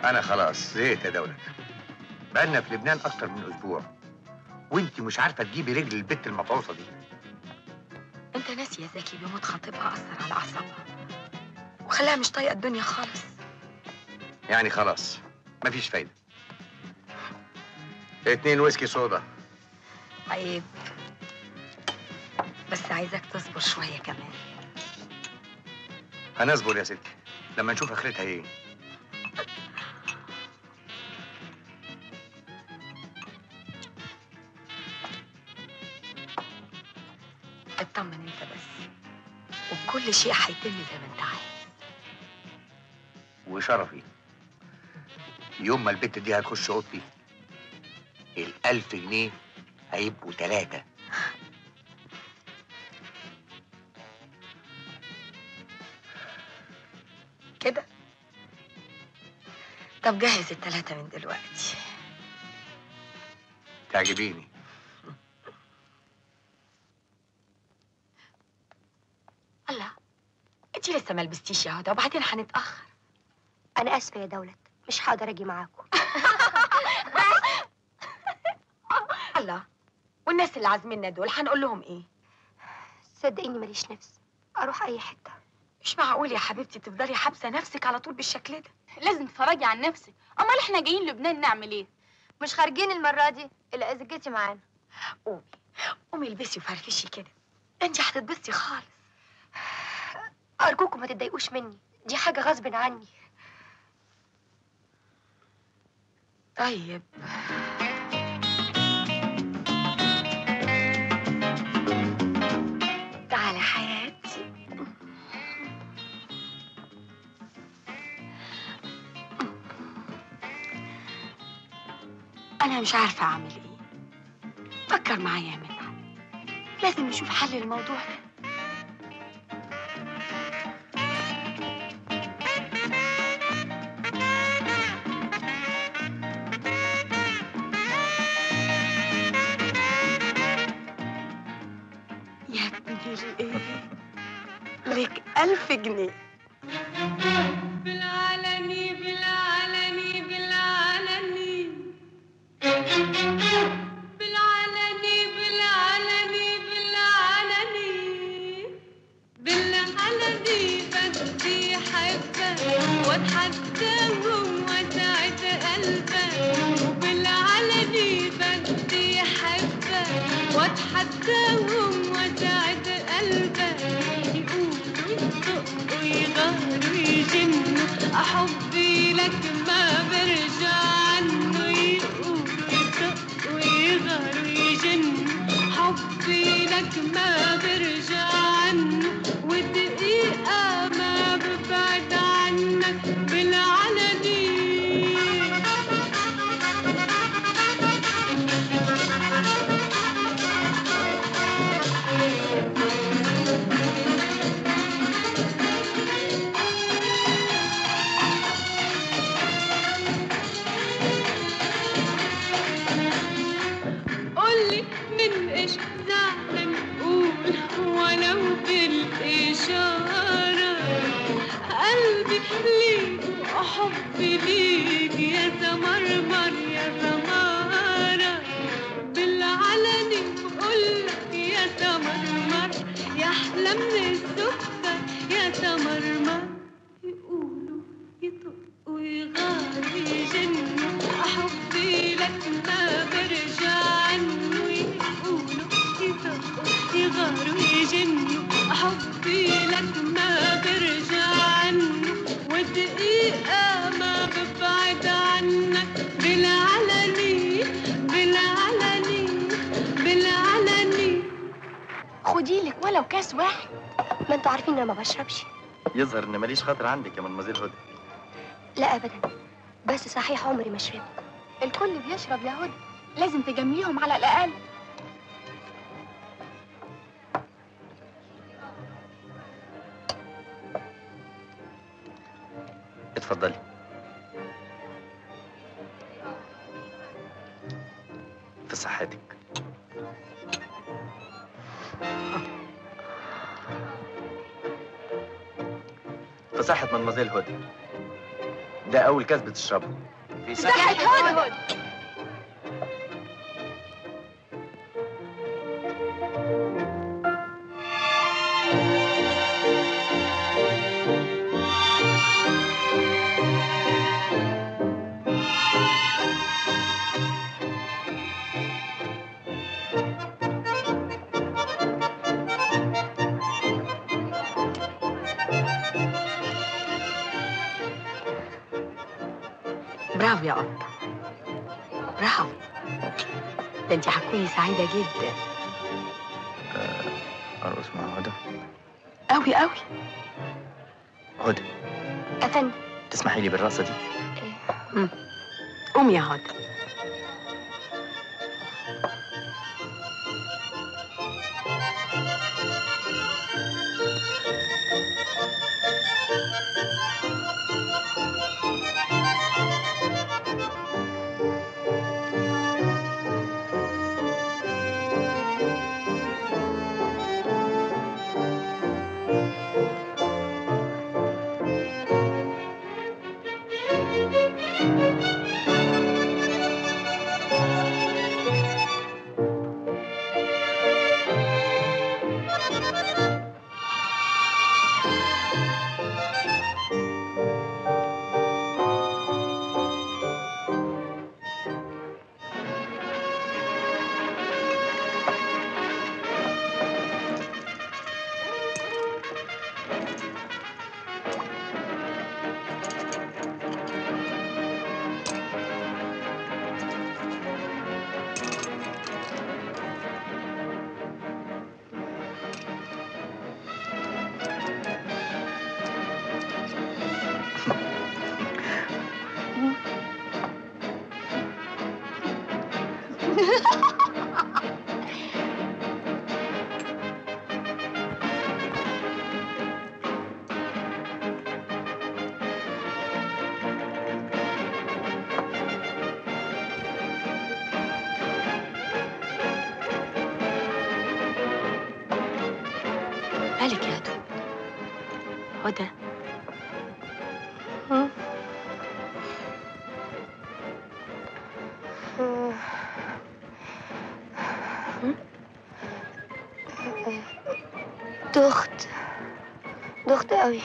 انا خلاص زهقت يا دولة. بقالنا في لبنان اكتر من اسبوع وانت مش عارفه تجيبي رجل البت المفعوصه دي. انت ناسي يا زكي بموت خطيبها اثر على اعصابها وخلاها مش طايقه الدنيا خالص. يعني خلاص مفيش فايده. 2 ويسكي صودا. عيب، بس عايزك تصبر شويه كمان. هنصبر يا ستي لما نشوف اخرتها ايه. اطمن انت بس، وكل شيء هيتم زي ما انت عايز. وشرفي يوم ما البت دي هتخش اوضتي ال1000 جنيه هيبقوا 3. كده؟ طب جهز ال3 من دلوقتي. تعجبيني. الله، انتي لسه ما لبستيش يا هدى وبعدين هنتاخر. انا اسفه يا دولت، مش هقدر اجي معاكم. الله، والناس اللي عازميننا دول هنقول لهم ايه؟ صدقيني ماليش نفس اروح اي حته. مش معقول يا حبيبتي تفضلي حابسه نفسك على طول بالشكل ده. لازم تتفرجي عن نفسك. امال احنا جايين لبنان نعمل ايه؟ مش خارجين المره دي الا اذا جيتي معانا. قومي البسي وفرفشي كده، انتي هتتبسطي خالص. ارجوكم ما تتضايقوش مني، دي حاجه غصب عني. طيب تعالي حياتي. انا مش عارفه اعمل ايه. فكر معايا يا مدحت، لازم نشوف حل للموضوع ده. يا ابني الايه، لك 1000 جنيه. بالعلني بالعلني بالعلني بالعلني بالعلني بالعلني بالعلني بدي حبك واتحداهم واسعد قلبك. وبالعلني بدي حبك واتحداهم واسعد قلبك. يقولوا يطقوا يغاروا يجنوا حبي لك ما برجع عنه. يقولوا يطقوا يغاروا يجنوا حبي لك ما برجع عنه. ودقيقة ما ببعد عنك بالعلني. قولي من ايش زعلان قول ولو بالإشارة. قلبي ليك وحبي ليك يا زمرمر يا زمارة. بالعلني بقولك يا زمرمر يا أحلى من السكر يا زمرمر. يقولوا يطقوا يغاروا يجنوا حبي لك ما برجع عنه. يقولوا يطقوا يغاروا يجنوا حبي لك ما برجع عنه. ودقيقة ما ببعد عنك بالعلني بالعلني بالعلني. خديلك ولو كاس واحد. ما انتوا عارفين انا ما بشربش. يظهر ان ماليش خاطر عندك يا مدمزيل هدى. لا ابدا، بس صحيح عمري ما شربت. الكل بيشرب يا هدى، لازم تجامليهم على الاقل. اتفضلي. في صحتك. في صحة مدمزيل هدى. ده اول كاس بتشربه في صحة هدهد. برافو يا قطة، برافو. ده انت هتكوني سعيدة جدا. ارقص مع هدى؟ قوي قوي. هدى أفندم، تسمحي لي بالرقصه دي؟ قومي يا هدى. مالك يا هدى؟ دخت قوي.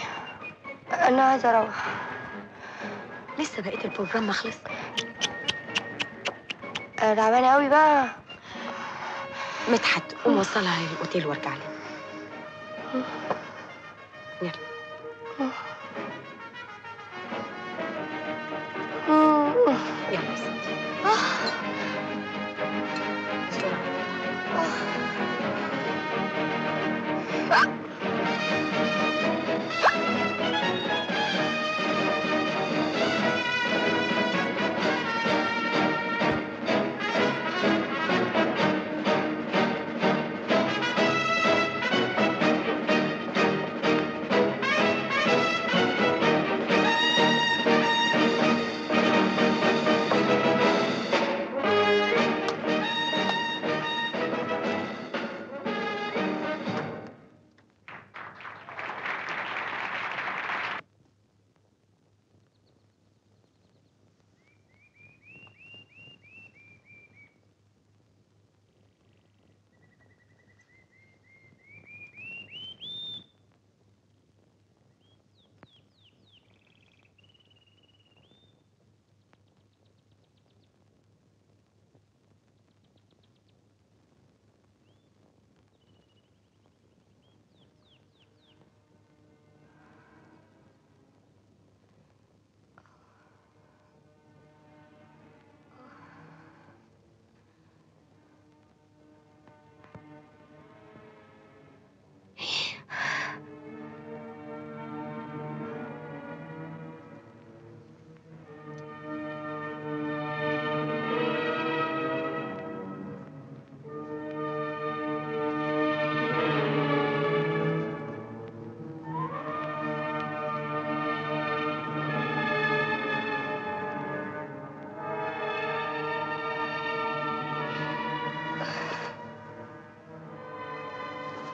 انا عايزه اروح. لسه بقيت البروجرام ما خلص. انا تعبانه قوي بقى. مدحت قوم وصلها للاوتيل وارجع لي. يلا. يلا يا ستي.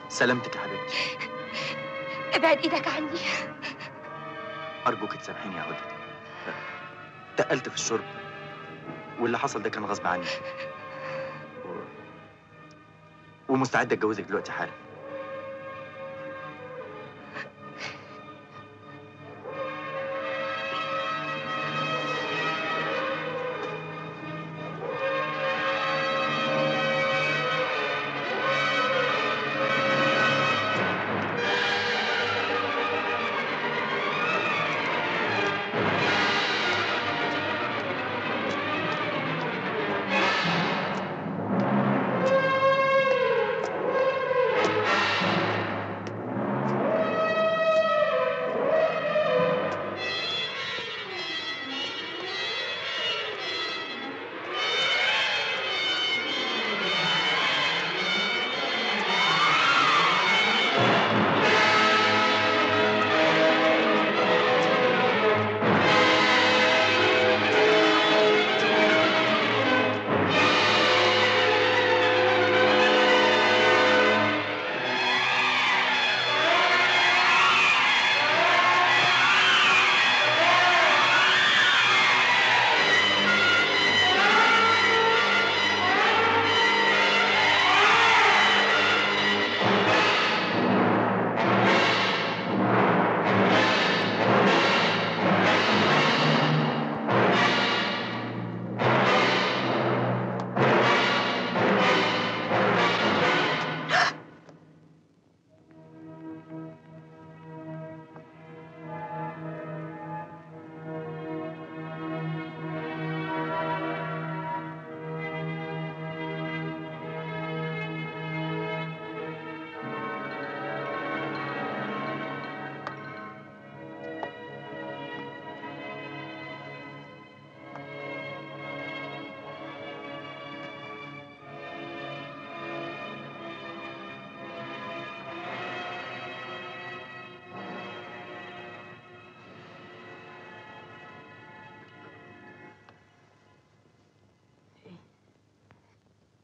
سلامتك يا حبيبتي. ابعد ايدك عني. أرجوك تسامحيني يا هدى. تقلت في الشرب، واللي حصل ده كان غصب عني. ومستعد اتجوزك دلوقتي حالا.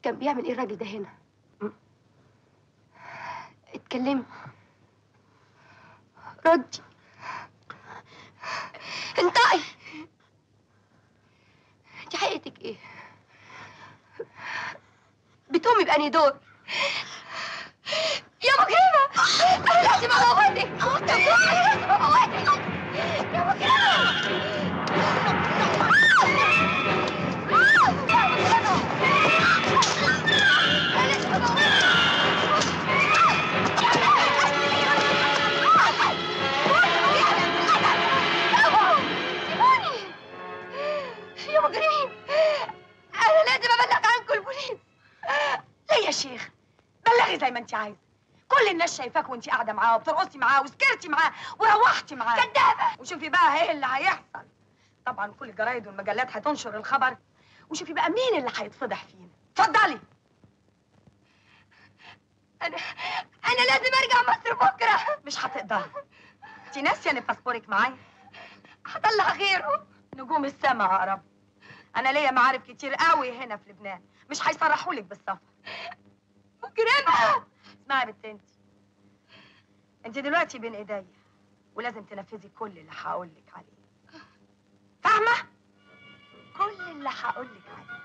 كان بيعمل ايه الراجل ده هنا؟ اتكلمي، ردي، انطقي. انت حقيقتك ايه؟ بتقومي بأني دور؟ يا مجرمة، انا لازم اموتك، يا مجرمة. يا مجرمين، انا لازم ابلغ عنكم البوليس. ليه يا شيخ؟ بلغي زي ما انت عايزه. كل الناس شايفاك وانت قاعده معاه وبترقصي معاه وسكرتي معاه وروحتي معاه. كدابه. وشوفي بقى ايه اللي هيحصل. طبعا كل الجرايد والمجلات هتنشر الخبر، وشوفي بقى مين اللي هيتفضح فينا. اتفضلي. انا لازم ارجع مصر بكره. مش هتقدري. انت ناسيه ان باسبورك معايا. هطلع غيره. نجوم السما اقرب. انا ليا معارف كتير قوي هنا في لبنان، مش هيصرحولك بالسفر. مجرمه. اسمعي يا بنت، انت دلوقتي بين ايديا ولازم تنفذي كل اللي هقولك عليه. فاهمه؟ كل اللي هقولك عليه.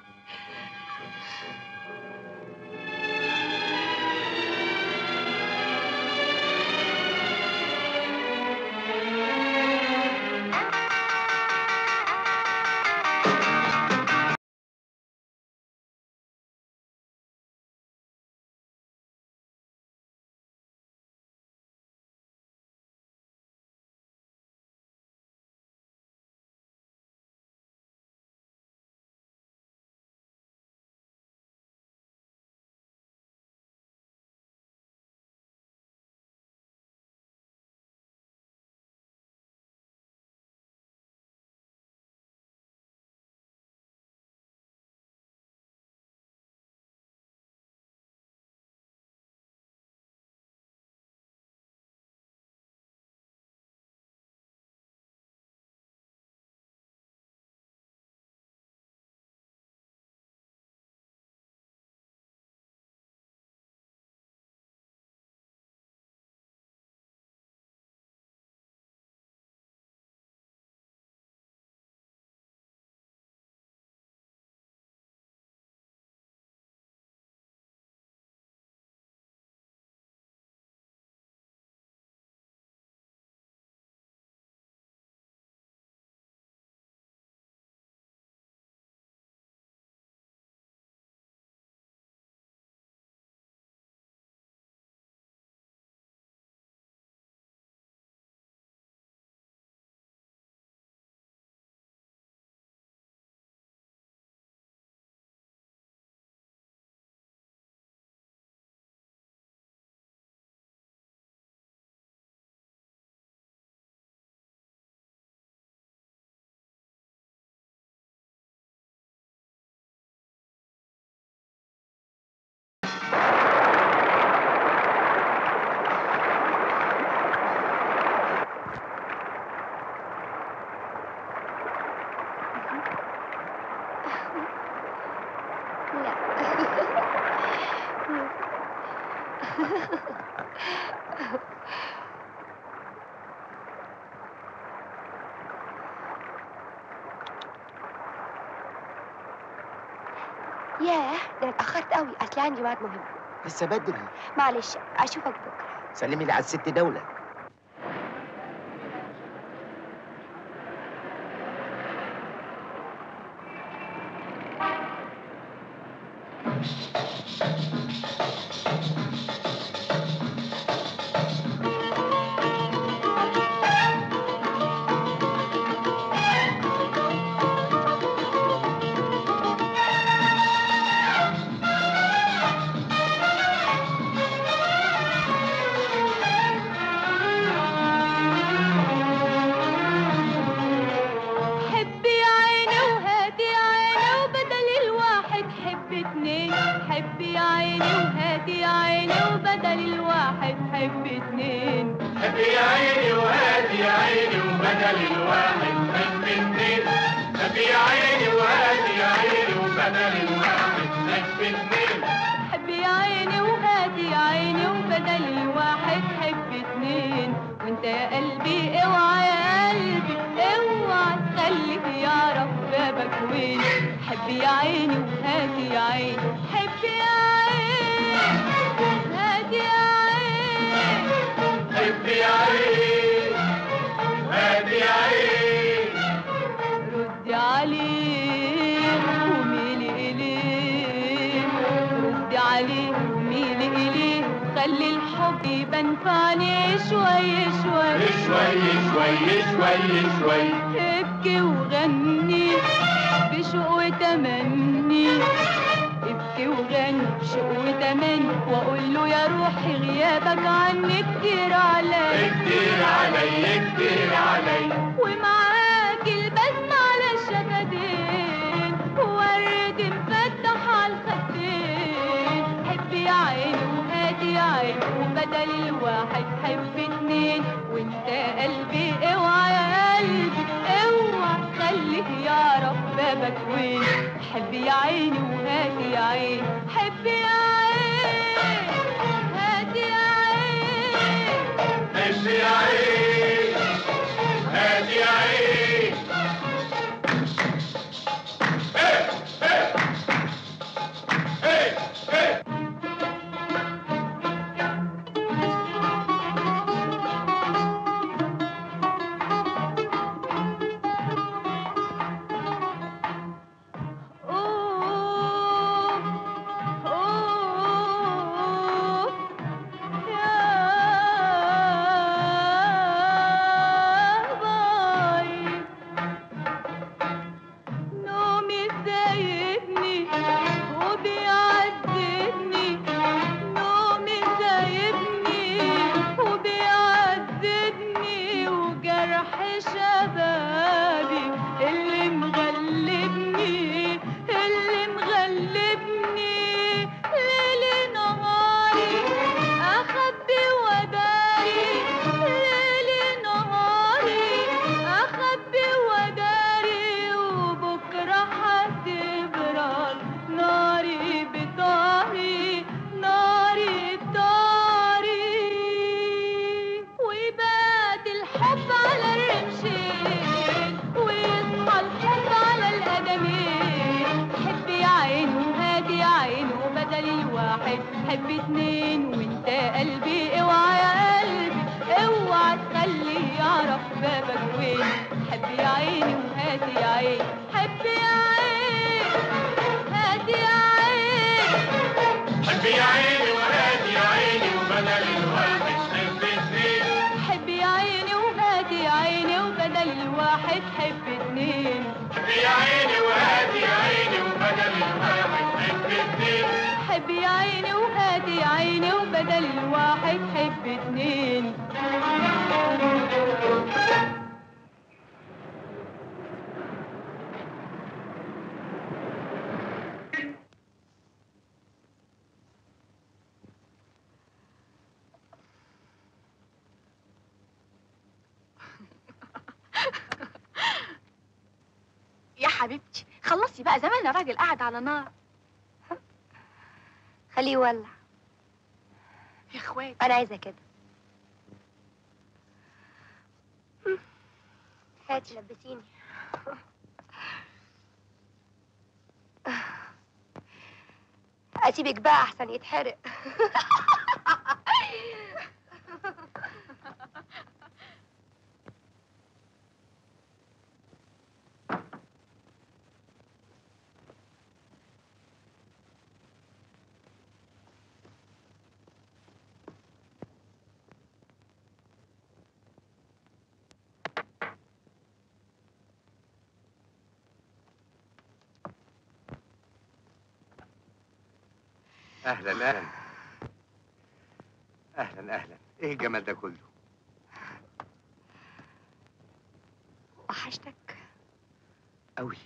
ياه، ده انا اتاخرت قوي، اصل عندي ميعاد مهم. لسه بدري. معلش، اشوفك بكره. سلمي لي على الست دولة. حبي يا عيني وهاتي يا عيني وبدل الواحد حب اتنين. حبي يا عيني وهاتي يا عيني وبدل الواحد حب اتنين. حبي يا عيني وهاتي يا عيني وبدل الواحد حب اتنين. حبي يا عيني وهاتي يا عيني وبدل الواحد حب اتنين. حبي يا عيني وهاتي يا عيني وبدل الواحد حب اتنين. وانت يا قلبي اوعى يا قلبي اوعى تخليك يعرف بابك وين. حبي يا عيني وهاتي يا عيني. حبي يا عيني هاتي يا عيني. حبي يا عيني هاتي يا عيني. ردي عليه وميلي إليه. ردي عليه وميلي إليه. خلي الحب يبان في عينيه شوي شوي شوي شوي شوي شوي. ابكي وغني بشوق وتمني. ابكي وغني بشوق وتمني واقول له يا روحي غيابك عني كتير علي. كتير علي كتير علي. ومعاك البسمة على الشفتين وورد مفتح على الخدين. حبي يا عيني وهاتي يا عيني وبدل الواحد حب اتنين. وانت قلبي اوعى يا قلبي اوعى خليه يعرف بابك وين. حبي يا عيني وهاتي يا عيني. حبي يا عيني هاتي يا عيني. حبي يا عيني هاتي يا عيني. حب اتنين. وانت قلبي اوعى يا قلبي اوعى تخليه يعرف بابك وين. حبي يا عيني وهاتي يا عيني. حبي يا عيني هاتي يا عيني. حبي يا عيني وهاتي يا عيني وبدل الواحد حب اتنين. حبي يا عيني وهاتي يا عيني وبدل الواحد حب اتنين. حبي يا عيني وهاتي يا عيني وبدل الواحد حب اتنين. حبي يا عيني وهاتي يا عيني وبدل الواحد حب اتنين. يا حبيبتي خلصي بقى، زمان الراجل قاعد على نار. خليه يولع. يا اخواتي انا عايزه كده. هاتي لبسيني. اسيبك بقى احسن يتحرق. اهلا اهلا اهلا اهلا، ايه الجمال ده كله؟ وحشتك قوي.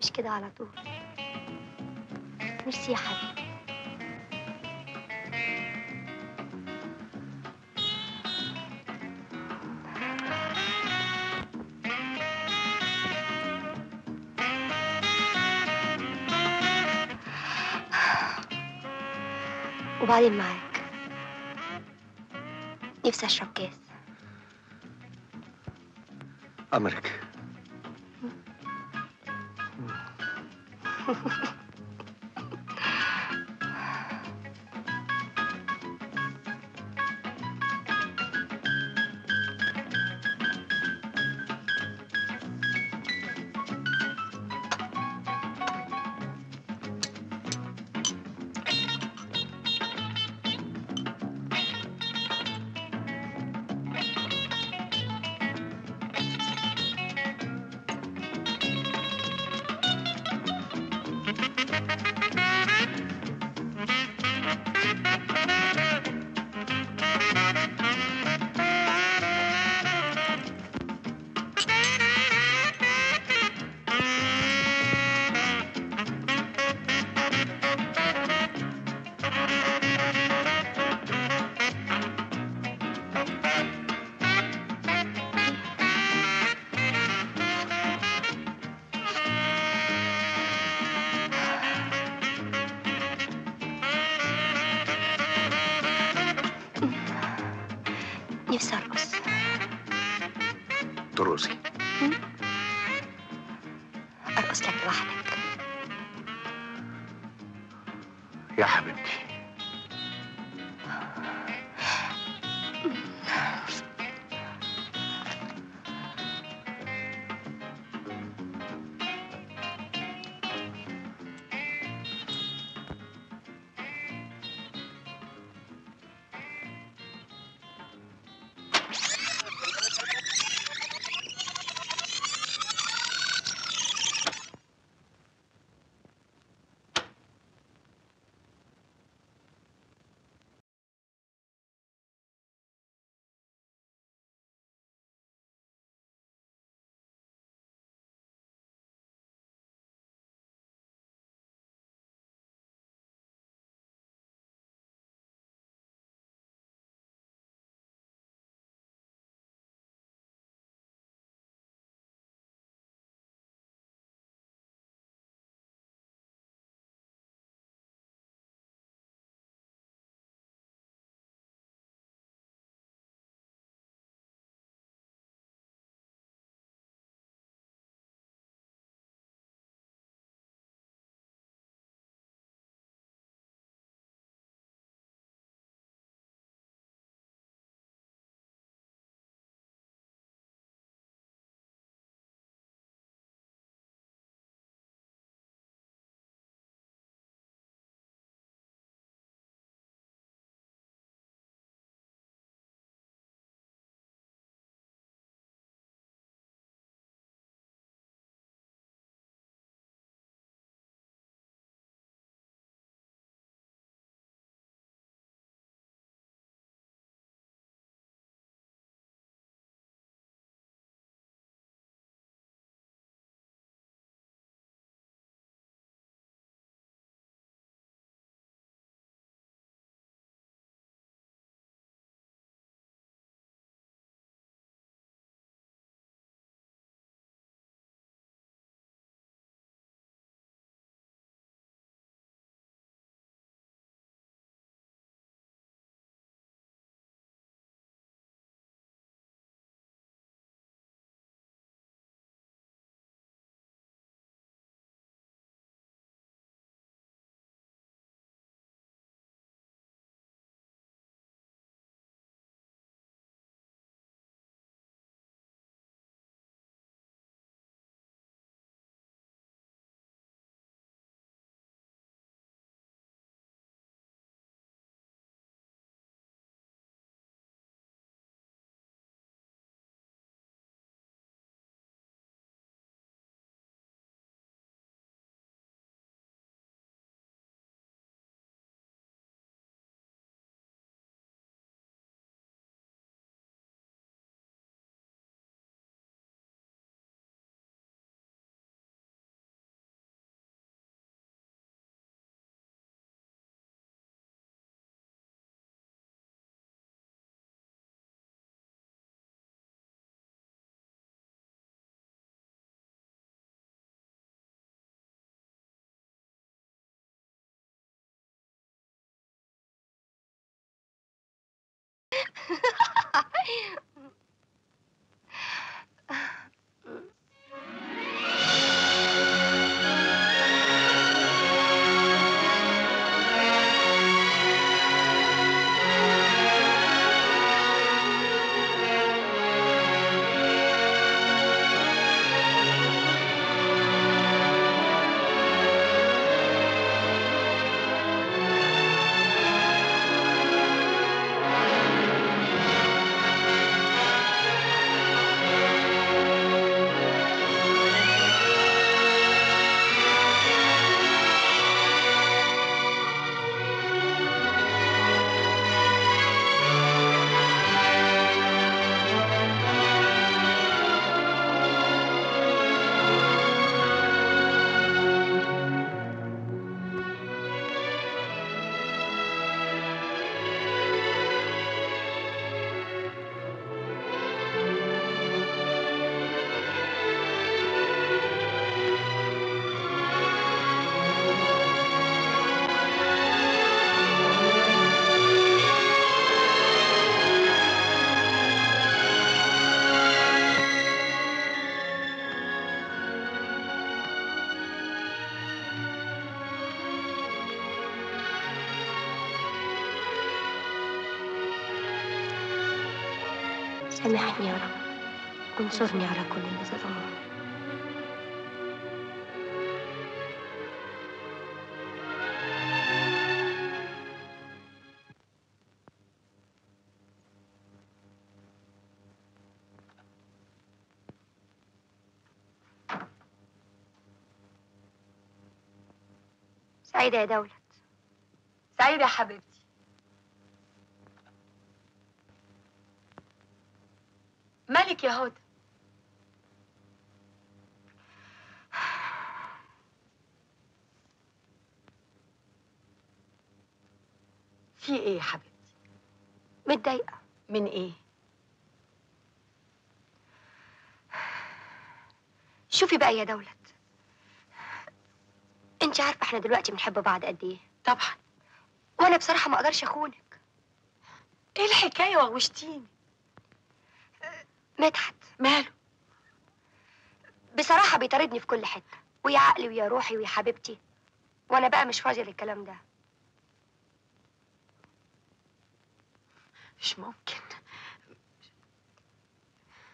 مش كده على طول. ميرسي يا حبيبي. وبعدين معاك، نفسي اشرب كاس. امرك. نفسي ارقص. ترقصي؟ ارقص لك لوحدك يا حبيبتي. سامحني يا رب وانصرني على كل اللي ظلموني. سعيدة يا دولت. سعيدة يا حبيبتي. مالك يا هدى؟ في ايه يا حبيبتي؟ متضايقة. من ايه؟ شوفي بقى يا دولت، انت عارفة احنا دلوقتي بنحب بعض قد ايه؟ طبعا. وانا بصراحة ما اقدرش اخونك. ايه الحكاية وغوشتيني؟ مدحت ماله؟ بصراحة بيطاردني في كل حتة، ويا عقلي ويا روحي ويا حبيبتي، وانا بقى مش فاضية للكلام ده. مش ممكن.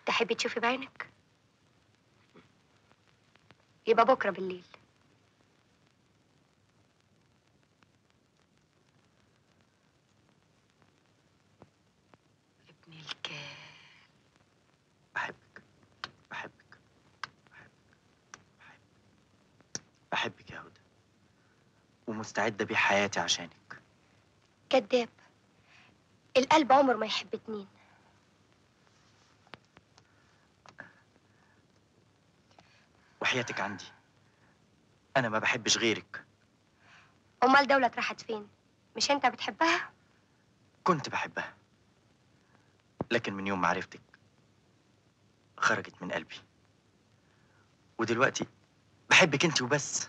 تحبي تشوفي بعينك؟ يبقى بكرة بالليل. ابن الكلب. بحبك بحبك بحبك يا هدى، ومستعدة أبيع حياتي عشانك. كداب، القلب عمره ما يحب اتنين. وحياتك عندي، أنا ما بحبش غيرك. امال دولت راحت فين؟ مش انت بتحبها؟ كنت بحبها، لكن من يوم ما عرفتك خرجت من قلبي، ودلوقتي بحبك انت وبس.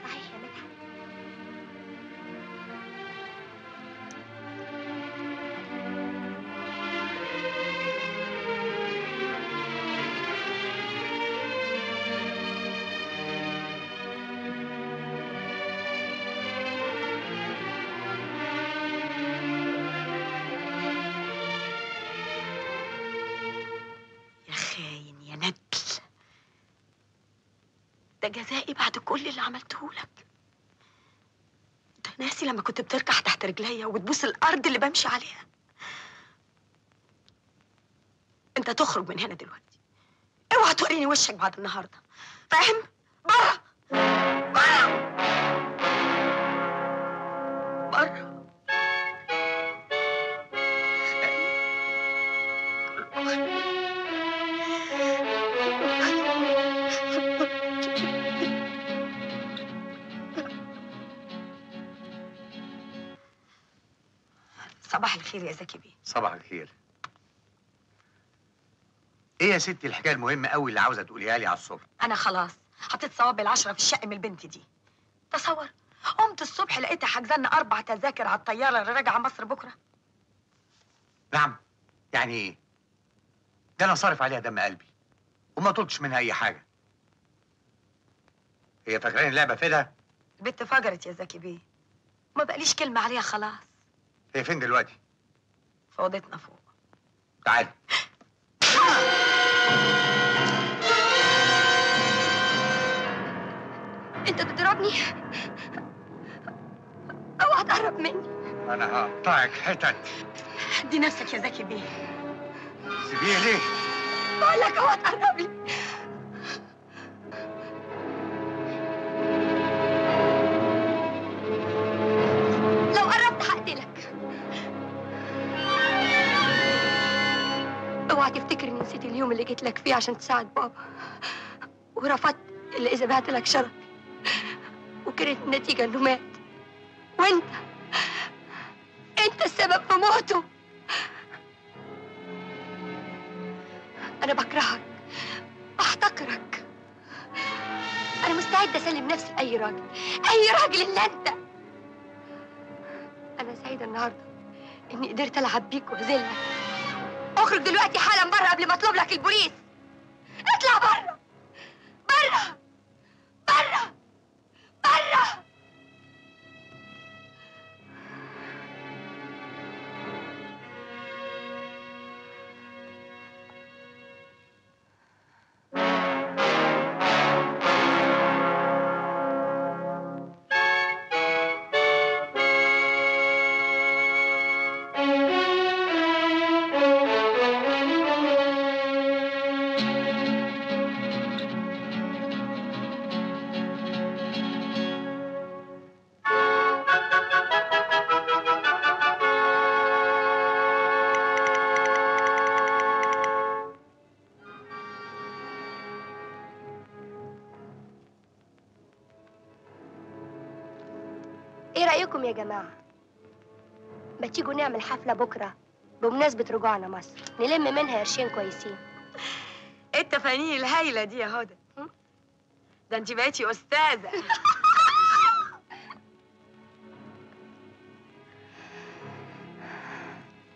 صحيح يا مدحت. يا خاين يا ندل، ده جزائي بعد كل اللي عملته لك. انت ناسي لما كنت بتركع تحت رجليا وتبوس الارض اللي بمشي عليها؟ انت تخرج من هنا دلوقتي، اوعى توريني وشك بعد النهارده، فاهم؟ بره بره بره. صباح الخير يا زكي بيه. صباح الخير. ايه يا ستي الحكايه المهمه قوي اللي عاوزه تقوليها لي على الصبح؟ انا خلاص حطيت صواب ال10 في الشق من البنت دي. تصور، قمت الصبح لقيتها حجزانة 4 تذاكر على الطياره اللي راجعه مصر بكره. نعم؟ يعني ايه؟ ده انا صارف عليها دم قلبي وما طلتش منها اي حاجه. هي فاكراني اللعبه فدا؟ البت فجرت يا زكي بيه، ما بقاليش كلمه عليها خلاص. هي فين دلوقتي؟ في اوضتنا فوق. تعالي. انت بتضربني؟ اوعى تقرب مني. انا هقطعك حتت. دي نفسك يا زكي بيه. سيبيه ليه؟ بقول لك اوعى تقرب لي. لو قربت هقتلك. اوعى تفتكر اني نسيت اليوم اللي جيت لك فيه عشان تساعد بابا، ورفضت اللي اذا بعت لك شرف، وكانت النتيجه انه مات، وانت السبب في موته. انا بكرهك، بحتقرك. انا مستعده اسلم نفسي لاي راجل، اي راجل الا انت. انا سعيده النهارده اني قدرت العب بيك واذلك. اخرج دلوقتي حالا بره قبل ما اطلب لك البوليس. اطلع بره بره بره بره. رأيكم يا جماعة؟ ما تيجوا نعمل حفلة بكرة بمناسبة رجوعنا مصر، نلم منها قرشين كويسين. ايه التفانين الهايلة دي يا هدى؟ ده انت بقيتي أستاذة.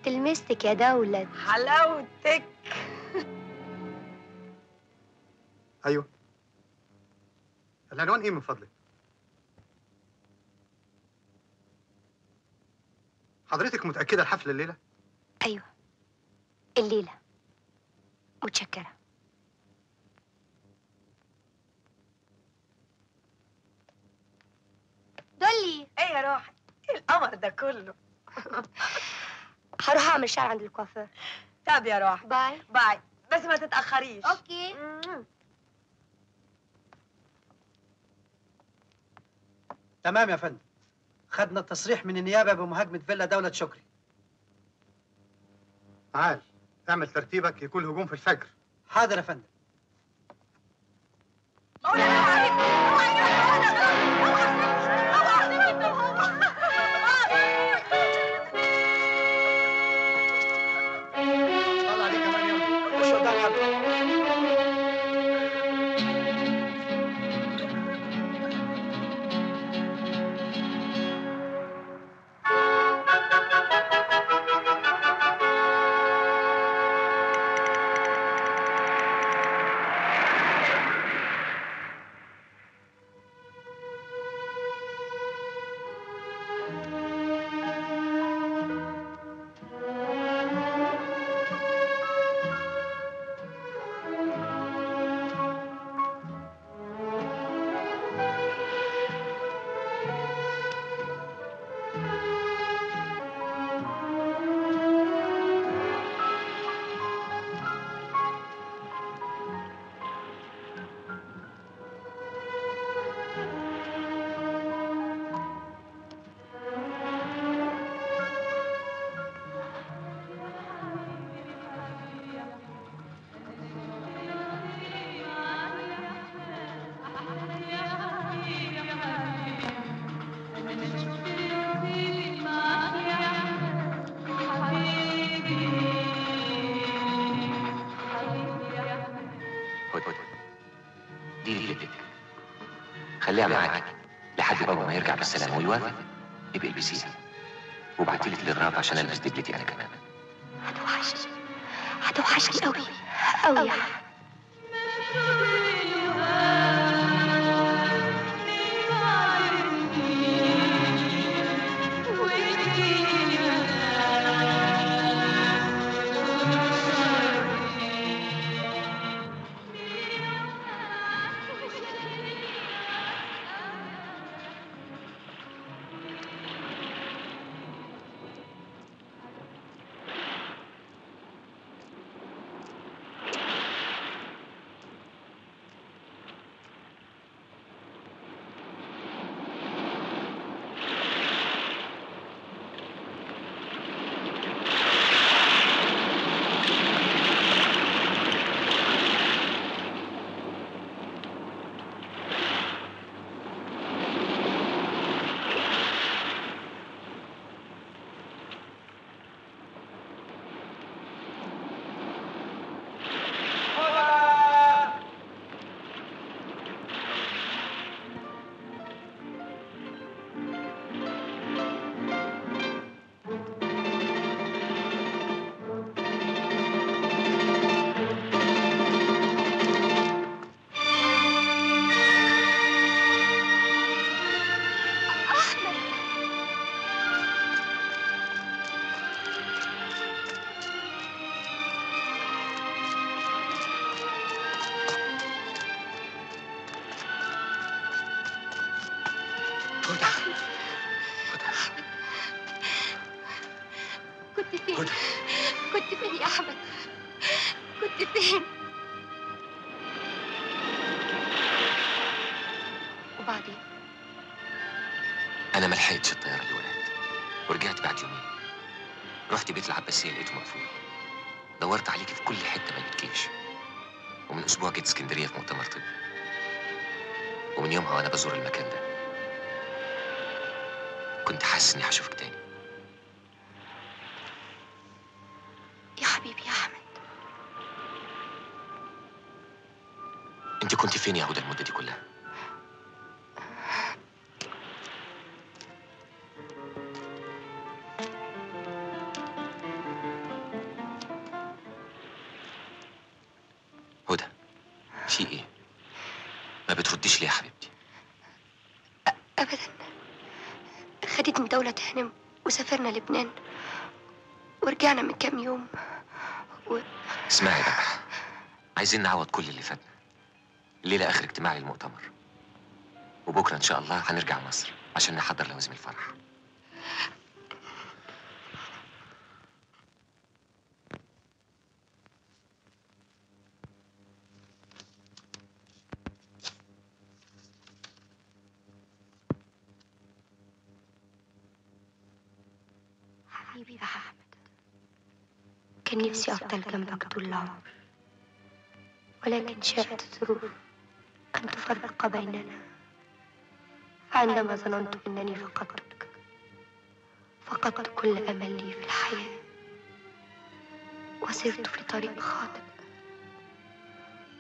تلمستك يا دولة. حلاوتك. ايوه. العنوان ايه من فضلك؟ حضرتك متأكدة الحفلة الليلة؟ أيوة الليلة. متشكرة. دولي. ايه يا روحي؟ ايه القمر ده كله؟ هروح أعمل شعر عند الكوافير. طب يا روحي. باي. باي، بس ما تتأخريش. أوكي. تمام يا فندم. خدنا التصريح من النيابة بمهاجمة فيلا دولة شكري. تعال اعمل ترتيبك يكون هجوم في الفجر. حاضر يا فندم. طلع عليك كمان يلا. خش قدام يلا. دي لبك، خليها معاك لحد بابا ما يرجع بالسلامة ويوافق. يبقى البسيها وابعتيلي تلغراف عشان البس دبلتي انا كمان. هتوحشني قوي قوي يا أحمد. كنت فين؟ كنت فين يا أحمد؟ كنت فين؟ وبعدين؟ انا ما لحقتش الطياره اللي ولعت ورجعت بعد يومين. رحت بيت العباسيه لقيته مقفول. دورت عليكي في كل حته ما لقيتكيش. ومن اسبوع جيت اسكندريه في مؤتمر طبي. ومن يومها وانا بزور المكان ده. كنت حاسس اني هشوفك تاني. يا حبيبي يا احمد. انت كنت فين يا هدى المدة دي كلها؟ هدى، في ايه؟ ما بترديش ليه يا حبيبتي؟ ابدا. خدتني دولة هانم وسافرنا لبنان ورجعنا من كام يوم اسمعي بقى، عايزين نعوض كل اللي فاتنا. الليلة آخر اجتماع للمؤتمر، وبكرة إن شاء الله هنرجع مصر عشان نحضر لوازم الفرح. حبيبي يا احمد، كان نفسي افضل جنبك طول العمر، ولكن شاءت الظروف ان تفرق بيننا. فعندما ظننت انني فقدت كل امل لي في الحياه، وسرت في طريق خاطئ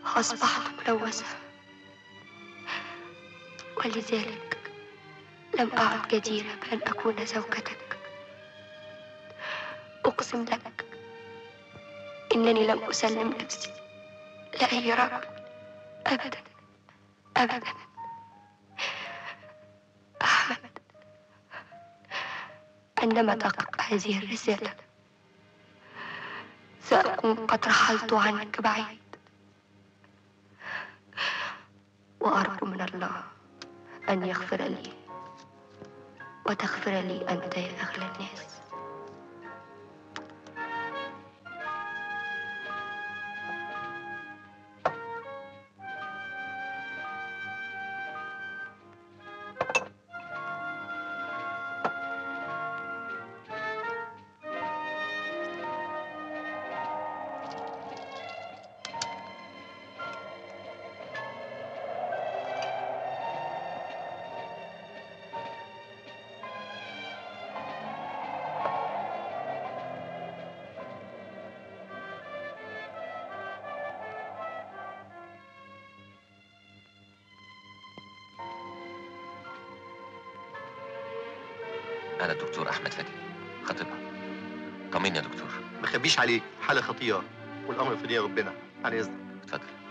واصبحت ملوثه، ولذلك لم اعد جديره بان اكون زوجتك. أقسم لك إنني لم أسلم نفسي لأي رجل أبدا أبدا. أحمد، عندما تقرأ هذه الرسالة سأكون قد رحلت عنك بعيد، وأرجو من الله أن يغفر لي وتغفر لي أنت يا أغلى الناس. أنا الدكتور أحمد فادي، خطيبها. طمني يا دكتور. ما خبيش عليك، حالة خطيرة والأمر في ايدين ربنا. على إذنك. اتفضل.